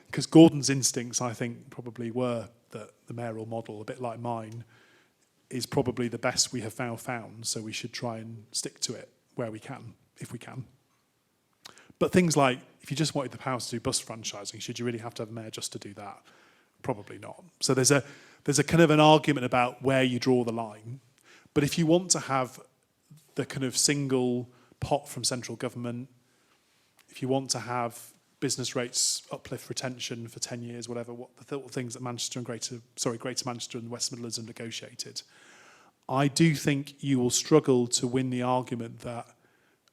Because Gordon's instincts, I think, probably were that the mayoral model, a bit like mine, is probably the best we have found, so we should try and stick to it where we can, if we can. But things like, if you just wanted the powers to do bus franchising, should you really have to have a mayor just to do that? Probably not. So there's a kind of an argument about where you draw the line. But if you want to have the kind of single pot from central government, if you want to have business rates uplift retention for 10 years, whatever, what the things that Greater Manchester and the West Midlands have negotiated, I do think you will struggle to win the argument that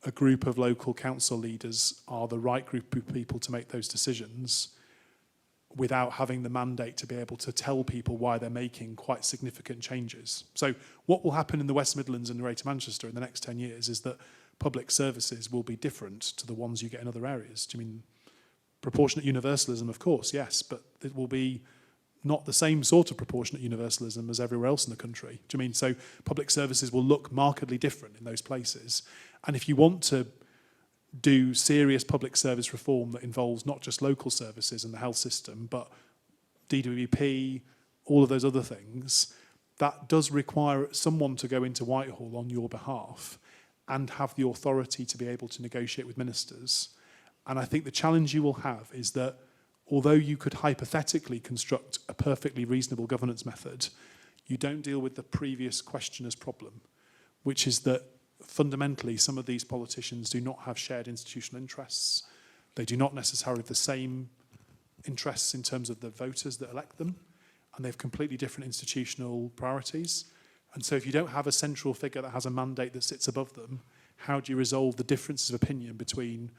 a group of local council leaders are the right group of people to make those decisions without having the mandate to be able to tell people why they're making quite significant changes. So what will happen in the West Midlands and Greater Manchester in the next 10 years is that public services will be different to the ones you get in other areas. Do you mean proportionate universalism? Of course, yes, but it will be not the same sort of proportionate universalism as everywhere else in the country. Do you mean so public services will look markedly different in those places? And if you want to do serious public service reform that involves not just local services and the health system, but DWP, all of those other things, that does require someone to go into Whitehall on your behalf and have the authority to be able to negotiate with ministers. And I think the challenge you will have is that although you could hypothetically construct a perfectly reasonable governance method, you don't deal with the previous questioner's problem, which is that fundamentally some of these politicians do not have shared institutional interests. They do not necessarily have the same interests in terms of the voters that elect them, and they have completely different institutional priorities. And so if you don't have a central figure that has a mandate that sits above them, how do you resolve the differences of opinion between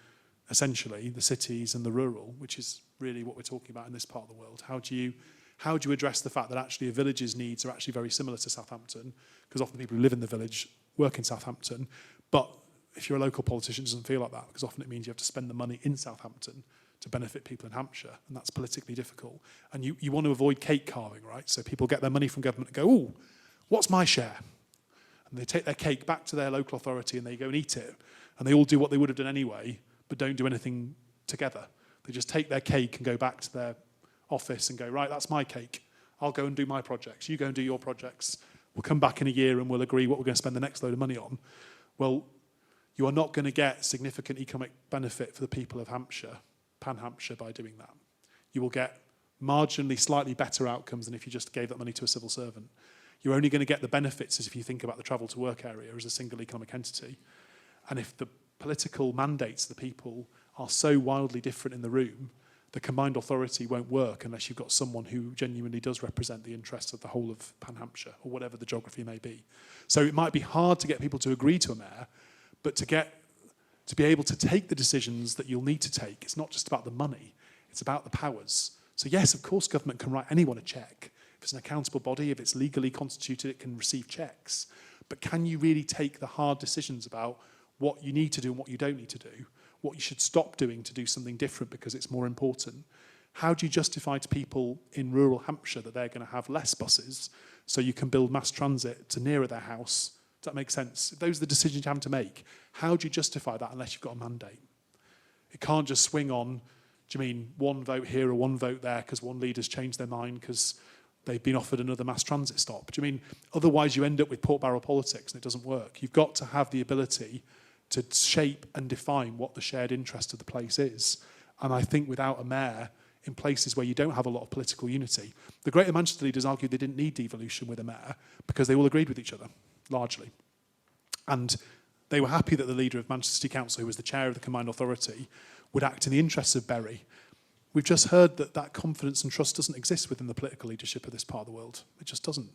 essentially the cities and the rural, which is really what we're talking about in this part of the world? How do you address the fact that actually a village's needs are actually very similar to Southampton, because often people who live in the village work in Southampton, but if you're a local politician, it doesn't feel like that, because often it means you have to spend the money in Southampton to benefit people in Hampshire, and that's politically difficult. And you want to avoid cake carving, right? So people get their money from government and go, oh, what's my share? And they take their cake back to their local authority and they go and eat it, and they all do what they would have done anyway, but don't do anything together. They just take their cake and go back to their office and go, right, that's my cake. I'll go and do my projects. You go and do your projects. We'll come back in a year and we'll agree what we're going to spend the next load of money on. Well, you are not going to get significant economic benefit for the people of Hampshire, Pan Hampshire, by doing that. You will get marginally slightly better outcomes than if you just gave that money to a civil servant. You're only going to get the benefits as if you think about the travel to work area as a single economic entity. And if the political mandates of the people are so wildly different in the room, the combined authority won't work unless you've got someone who genuinely does represent the interests of the whole of Pan Hampshire, or whatever the geography may be. So it might be hard to get people to agree to a mayor, but to be able to take the decisions that you'll need to take, it's not just about the money, it's about the powers. So yes, of course, government can write anyone a cheque. If it's an accountable body, if it's legally constituted, it can receive checks. But can you really take the hard decisions about what you need to do and what you don't need to do, what you should stop doing to do something different because it's more important? How do you justify to people in rural Hampshire that they're going to have less buses so you can build mass transit to nearer their house? Does that make sense? Those are the decisions you have to make. How do you justify that unless you've got a mandate? It can't just swing on, do you mean one vote here or one vote there because one leader's changed their mind because they've been offered another mass transit stop? Do you mean otherwise you end up with pork barrel politics and it doesn't work? You've got to have the ability to shape and define what the shared interest of the place is. And I think without a mayor, in places where you don't have a lot of political unity, the Greater Manchester leaders argued they didn't need devolution with a mayor because they all agreed with each other, largely. And they were happy that the leader of Manchester City Council, who was the chair of the combined authority, would act in the interests of Bury. We've just heard that that confidence and trust doesn't exist within the political leadership of this part of the world. It just doesn't.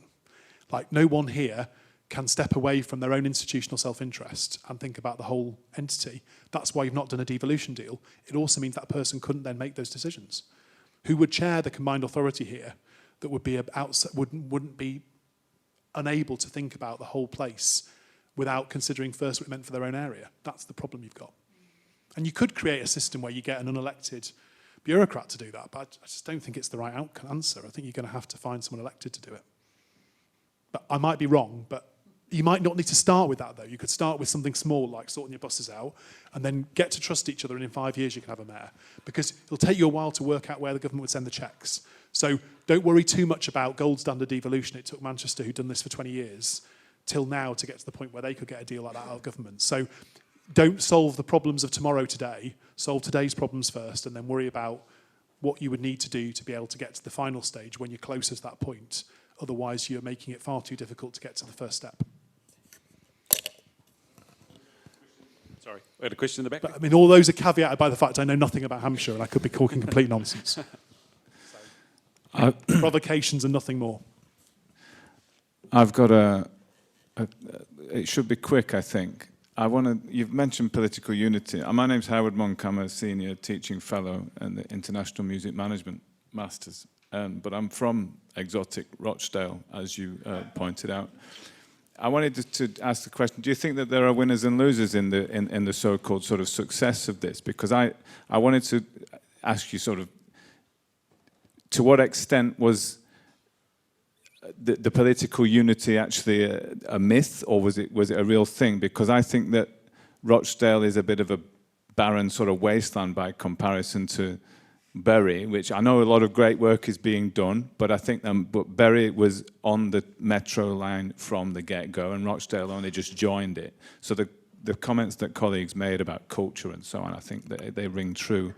Like, no one here can step away from their own institutional self-interest and think about the whole entity. That's why you've not done a devolution deal. It also means that person couldn't then make those decisions. Who would chair the combined authority here that would be wouldn't be unable to think about the whole place without considering first what it meant for their own area? That's the problem you've got. And you could create a system where you get an unelected bureaucrat to do that, but I just don't think it's the right answer. I think you're going to have to find someone elected to do it. But I might be wrong, but you might not need to start with that, though. You could start with something small, like sorting your buses out, and then get to trust each other, and in 5 years you can have a mayor. Because it'll take you a while to work out where the government would send the checks. So don't worry too much about gold standard devolution. It took Manchester, who'd done this for 20 years, till now to get to the point where they could get a deal like that out of government. So don't solve the problems of tomorrow today. Solve today's problems first, and then worry about what you would need to do to be able to get to the final stage when you're closer to that point. Otherwise, you're making it far too difficult to get to the first step. Sorry, we had a question in the back. But, I mean, all those are caveated by the fact I know nothing about Hampshire and I could be talking complete nonsense. Provocations and nothing more. I've got it should be quick, I think. You've mentioned political unity. My name's Howard Monk. I'm a senior teaching fellow in the International Music Management Masters. But I'm from exotic Rochdale, as you pointed out. I wanted to ask the question: do you think that there are winners and losers in the so-called sort of success of this? Because I wanted to ask you sort of, to what extent was the political unity actually a myth, or was it a real thing? Because I think that Rochdale is a bit of a barren sort of wasteland by comparison to Bury, which I know a lot of great work is being done, but I think but Bury was on the metro line from the get-go, and Rochdale only just joined it. So the comments that colleagues made about culture and so on, I think that they ring true.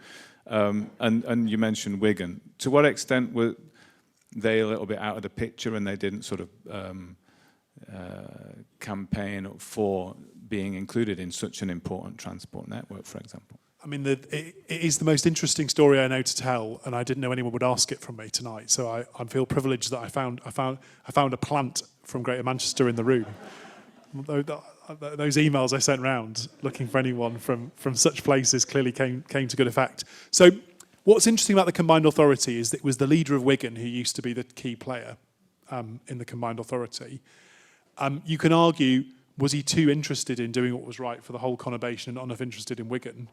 And you mentioned Wigan. To what extent were they a little bit out of the picture, and they didn't sort of campaign for being included in such an important transport network, for example? I mean, it is the most interesting story I know to tell, and I didn't know anyone would ask it from me tonight. So I feel privileged that I found a plant from Greater Manchester in the room. Those emails I sent round looking for anyone from such places clearly came to good effect. So what's interesting about the combined authority is that it was the leader of Wigan who used to be the key player in the combined authority. You can argue, was he too interested in doing what was right for the whole conurbation and not enough interested in Wigan?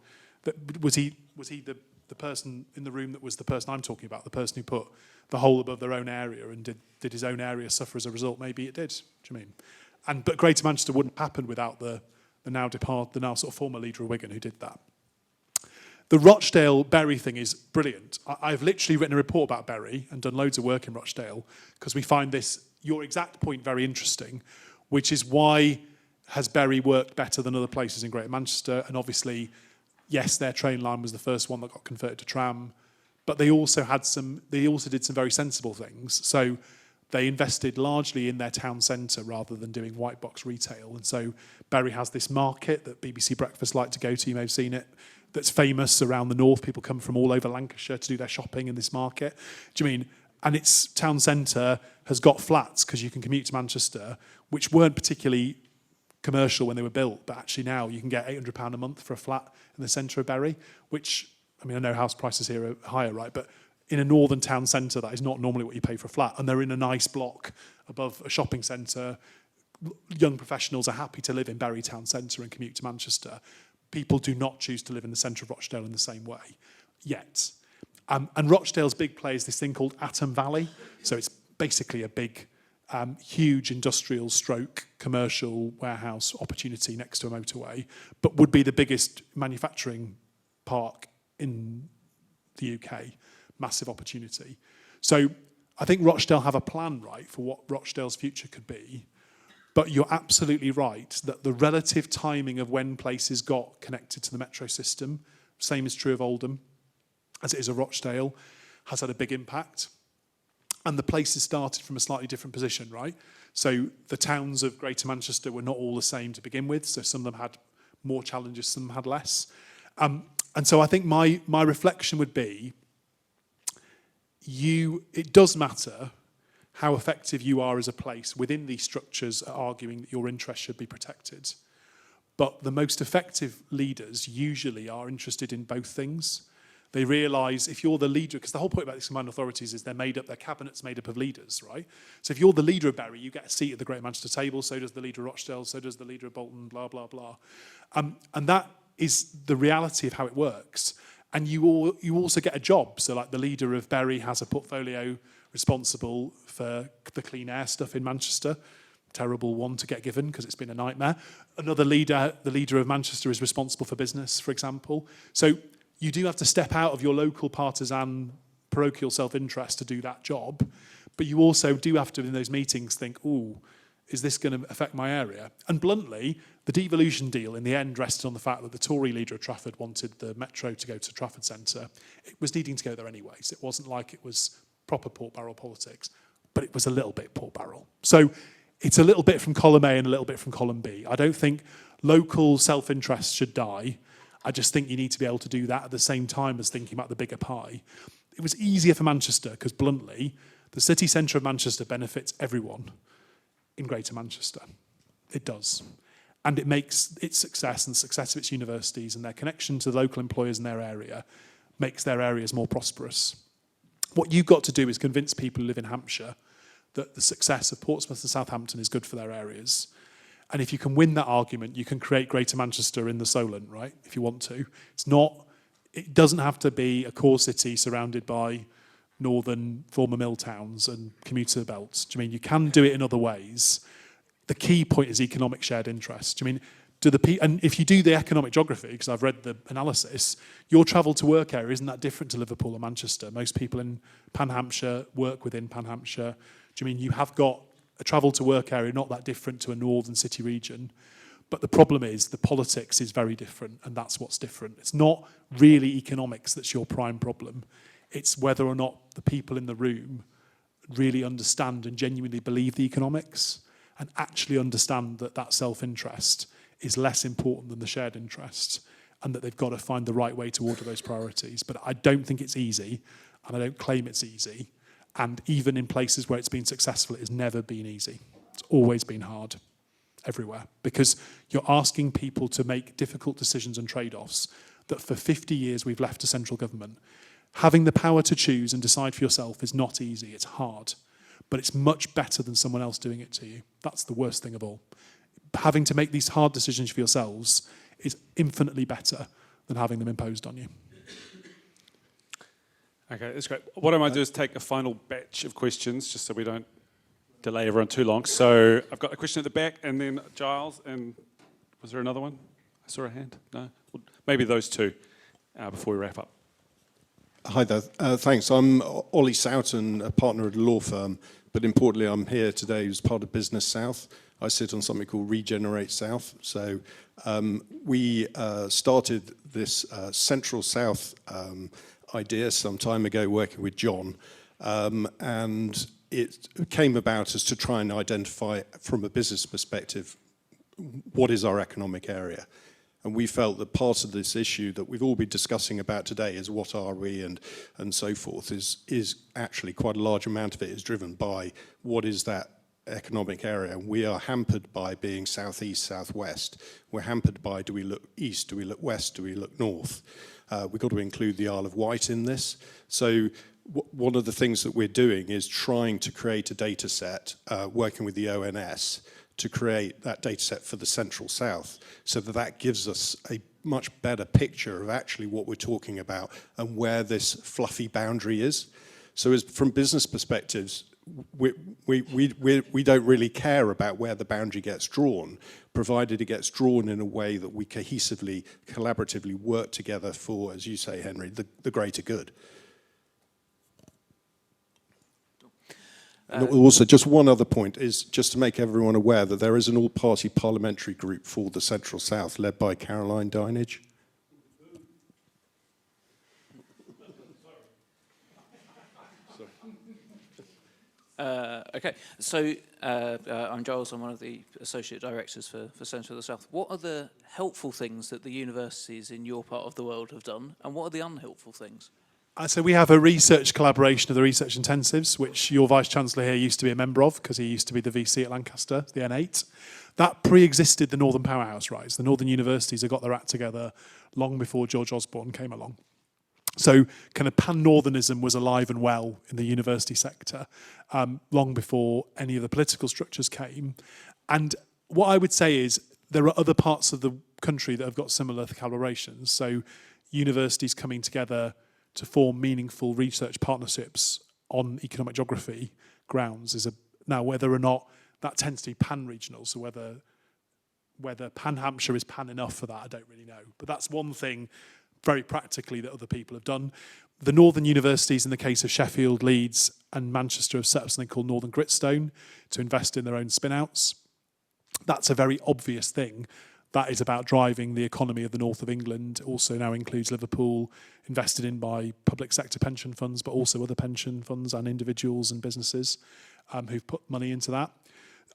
Was he the person in the room that was the person I'm talking about, the person who put the whole above their own area, and did his own area suffer as a result? Maybe it did. Do you mean? But Greater Manchester wouldn't happen without the now sort of former leader of Wigan who did that. The Rochdale-Bury thing is brilliant. I've literally written a report about Bury and done loads of work in Rochdale because we find your exact point very interesting, which is why has Bury worked better than other places in Greater Manchester? And obviously, yes, their train line was the first one that got converted to tram, but they also did some very sensible things. So they invested largely in their town centre rather than doing white box retail. And so Bury has this market that BBC Breakfast like to go to, you may have seen it, that's famous around the north. People come from all over Lancashire to do their shopping in this market. Do you mean? And its town centre has got flats because you can commute to Manchester, which weren't particularly commercial when they were built, but actually now you can get £800 a month for a flat in the centre of Bury, which, I mean, I know house prices here are higher, right? But in a northern town centre, that is not normally what you pay for a flat. And they're in a nice block above a shopping centre. Young professionals are happy to live in Bury town centre and commute to Manchester. People do not choose to live in the centre of Rochdale in the same way, yet. And Rochdale's big play is this thing called Atom Valley. So it's basically a big, huge industrial stroke commercial warehouse opportunity next to a motorway, but would be the biggest manufacturing park in the UK. Massive opportunity. So I think Rochdale have a plan, right, for what Rochdale's future could be. But you're absolutely right that the relative timing of when places got connected to the metro system, same is true of Oldham, as it is of Rochdale, has had a big impact. And the places started from a slightly different position, right? So the towns of Greater Manchester were not all the same to begin with. So some of them had more challenges, some had less. And so I think my reflection would be, it does matter how effective you are as a place within these structures at arguing that your interests should be protected. But the most effective leaders usually are interested in both things. They realise if you're the leader, because the whole point about these combined authorities is their cabinet's made up of leaders, right? So if you're the leader of Bury, you get a seat at the Greater Manchester table, so does the leader of Rochdale, so does the leader of Bolton, blah, blah, blah. And that is the reality of how it works. And you also get a job. So like the leader of Bury has a portfolio responsible for the clean air stuff in Manchester. Terrible one to get given because it's been a nightmare. Another leader, the leader of Manchester, is responsible for business, for example. So you do have to step out of your local partisan parochial self-interest to do that job. But you also do have to, in those meetings, think, ooh, is this going to affect my area? And bluntly, the devolution deal in the end rested on the fact that the Tory leader of Trafford wanted the Metro to go to Trafford Centre. It was needing to go there anyways. It wasn't like it was proper pork barrel politics, but it was a little bit pork barrel. So it's a little bit from column A and a little bit from column B. I don't think local self-interest should die. I just think you need to be able to do that at the same time as thinking about the bigger pie. It was easier for Manchester because, bluntly, the city centre of Manchester benefits everyone in Greater Manchester. It does. And it makes its success and the success of its universities and their connection to the local employers in their area makes their areas more prosperous. What you've got to do is convince people who live in Hampshire that the success of Portsmouth and Southampton is good for their areas. And if you can win that argument, you can create Greater Manchester in the Solent, right? If you want to. It doesn't have to be a core city surrounded by northern former mill towns and commuter belts. Do you mean you can do it in other ways? The key point is economic shared interest. Do you mean and if you do the economic geography, because I've read the analysis, your travel to work area isn't that different to Liverpool or Manchester. Most people in Pan Hampshire work within Pan Hampshire. Do you mean you have got a travel to work area not that different to a northern city region? But the problem is the politics is very different, and that's what's different. It's not really economics that's your prime problem. It's whether or not the people in the room really understand and genuinely believe the economics and actually understand that that self-interest is less important than the shared interest and that they've got to find the right way to order those priorities. But I don't think it's easy, and I don't claim it's easy. And even in places where it's been successful, it has never been easy. It's always been hard, everywhere. Because you're asking people to make difficult decisions and trade-offs that for 50 years we've left to central government. Having the power to choose and decide for yourself is not easy, it's hard. But it's much better than someone else doing it to you. That's the worst thing of all. Having to make these hard decisions for yourselves is infinitely better than having them imposed on you. Okay, that's great. What I might do is take a final batch of questions, just so we don't delay everyone too long. So I've got a question at the back, and then Giles, and was there another one? I saw a hand. No? Well, maybe those two before we wrap up. Hi there. Thanks. I'm Ollie Soughton, a partner at a law firm, but importantly, I'm here today as part of Business South. I sit on something called Regenerate South. So we started this Central South idea some time ago working with John, and it came about as to try and identify from a business perspective what is our economic area. And we felt that part of this issue that we've all been discussing about today is what are we and so forth is actually quite a large amount of it is driven by what is that economic area. We are hampered by being southeast, southwest. We're hampered by do we look east, do we look west, do we look north? We've got to include the Isle of Wight in this. So one of the things that we're doing is trying to create a data set, working with the ONS, to create that data set for the Central South so that gives us a much better picture of actually what we're talking about and where this fluffy boundary is. So as from business perspectives, we don't really care about where the boundary gets drawn, provided it gets drawn in a way that we cohesively, collaboratively work together for, as you say, Henry, the greater good. And also, just one other point is just to make everyone aware that there is an all-party parliamentary group for the Central South led by Caroline Dinage. Okay, so I'm Giles, I'm one of the Associate Directors for Centre of the South. What are the helpful things that the universities in your part of the world have done, and what are the unhelpful things? So we have a research collaboration of the research intensives, which your Vice-Chancellor here used to be a member of, because he used to be the VC at Lancaster, the N8. That pre-existed the Northern Powerhouse Rise. The Northern universities had got their act together long before George Osborne came along. So kind of pan-Northernism was alive and well in the university sector long before any of the political structures came. And what I would say is there are other parts of the country that have got similar collaborations. So universities coming together to form meaningful research partnerships on economic geography grounds is now whether or not that tends to be pan-regional, so whether Pan-Hampshire is pan enough for that, I don't really know. But that's one thing very practically that other people have done. The northern universities, in the case of Sheffield, Leeds and Manchester, have set up something called Northern Gritstone to invest in their own spin-outs. That's a very obvious thing. That is about driving the economy of the north of England. Also now includes Liverpool, invested in by public sector pension funds, but also other pension funds and individuals and businesses who've put money into that.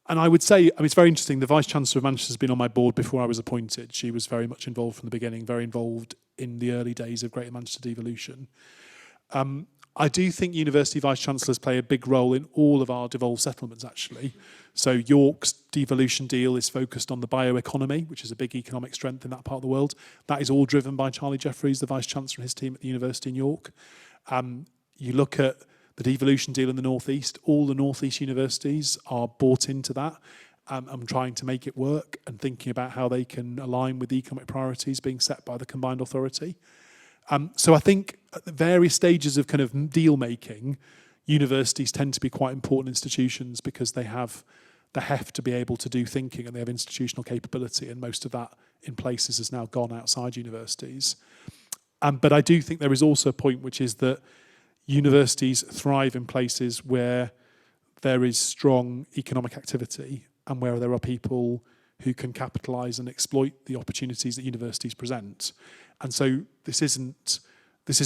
And I would say, it's very interesting, the Vice-Chancellor of Manchester has been on my board before I was appointed. She was very much involved from the beginning, very involved in the early days of Greater Manchester devolution. I do think university vice-chancellors play a big role in all of our devolved settlements, actually. So York's devolution deal is focused on the bioeconomy, which is a big economic strength in that part of the world. That is all driven by Charlie Jeffries, the vice-chancellor and his team at the university in York. You look at the devolution deal in the northeast, all the northeast universities are bought into that. I'm trying to make it work and thinking about how they can align with the economic priorities being set by the combined authority. So I think at the various stages of kind of deal making, universities tend to be quite important institutions because they have the heft to be able to do thinking and they have institutional capability, and most of that in places has now gone outside universities. But I do think there is also a point, which is that universities thrive in places where there is strong economic activity and where there are people who can capitalise and exploit the opportunities that universities present. And so this isn't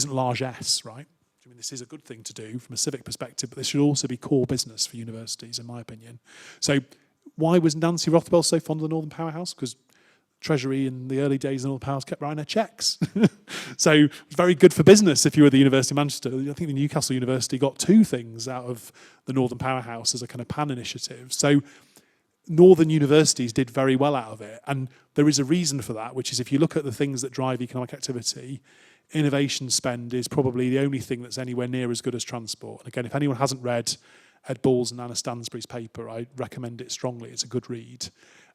largesse, right? I mean, this is a good thing to do from a civic perspective, but this should also be core business for universities, in my opinion. So why was Nancy Rothwell so fond of the Northern Powerhouse? Because Treasury in the early days of the Northern Powerhouse kept writing their cheques. So it was very good for business if you were at the University of Manchester. I think the Newcastle University got 2 things out of the Northern Powerhouse as a kind of pan initiative. So Northern universities did very well out of it. And there is a reason for that, which is if you look at the things that drive economic activity, innovation spend is probably the only thing that's anywhere near as good as transport. And again, if anyone hasn't read Ed Balls and Anna Stansbury's paper, I recommend it strongly. It's a good read.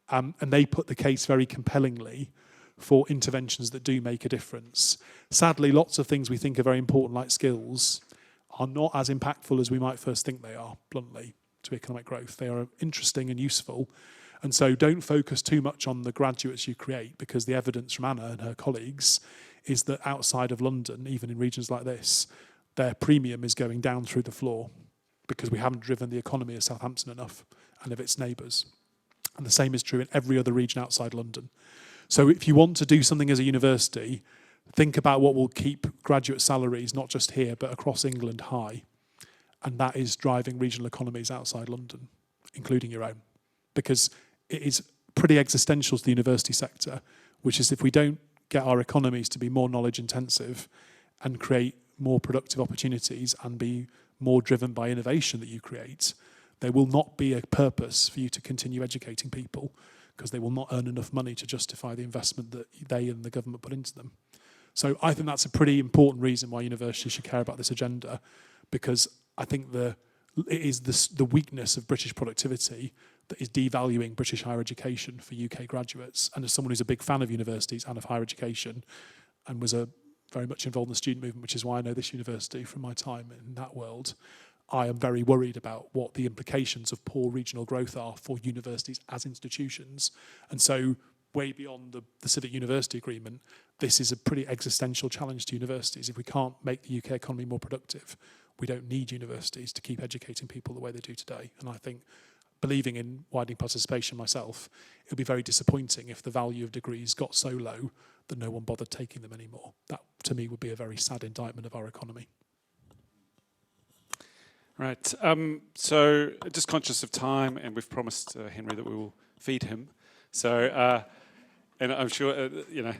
And they put the case very compellingly for interventions that do make a difference. Sadly, lots of things we think are very important, like skills, are not as impactful as we might first think they are, bluntly, to economic growth. They are interesting and useful. And so don't focus too much on the graduates you create, because the evidence from Anna and her colleagues is that outside of London, even in regions like this, their premium is going down through the floor because we haven't driven the economy of Southampton enough and of its neighbours. And the same is true in every other region outside London. So if you want to do something as a university, think about what will keep graduate salaries, not just here, but across England, high. And that is driving regional economies outside London, including your own. Because it is pretty existential to the university sector, which is if we don't get our economies to be more knowledge intensive and create more productive opportunities and be more driven by innovation that you create, there will not be a purpose for you to continue educating people, because they will not earn enough money to justify the investment that they and the government put into them. So I think that's a pretty important reason why universities should care about this agenda, because I think it is the weakness of British productivity that is devaluing British higher education for UK graduates. And as someone who's a big fan of universities and of higher education, and was very much involved in the student movement, which is why I know this university from my time in that world, I am very worried about what the implications of poor regional growth are for universities as institutions. And so way beyond the Civic University Agreement, this is a pretty existential challenge to universities. If we can't make the UK economy more productive, we don't need universities to keep educating people the way they do today. And I think, believing in widening participation myself, it would be very disappointing if the value of degrees got so low that no one bothered taking them anymore. That, to me, would be a very sad indictment of our economy. Right, so just conscious of time, and we've promised Henry that we will feed him. So, and I'm sure,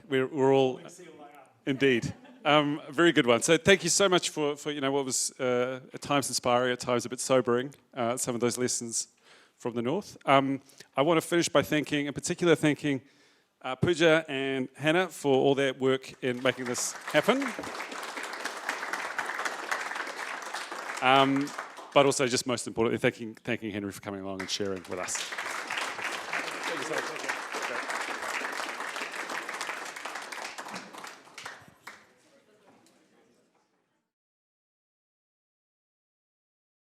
we're all, indeed, Very good one. So thank you so much for what was at times inspiring, at times a bit sobering, some of those lessons from the north. I want to finish by thanking, in particular, Pooja and Hannah for all their work in making this happen. But also, just most importantly, thanking Henry for coming along and sharing with us.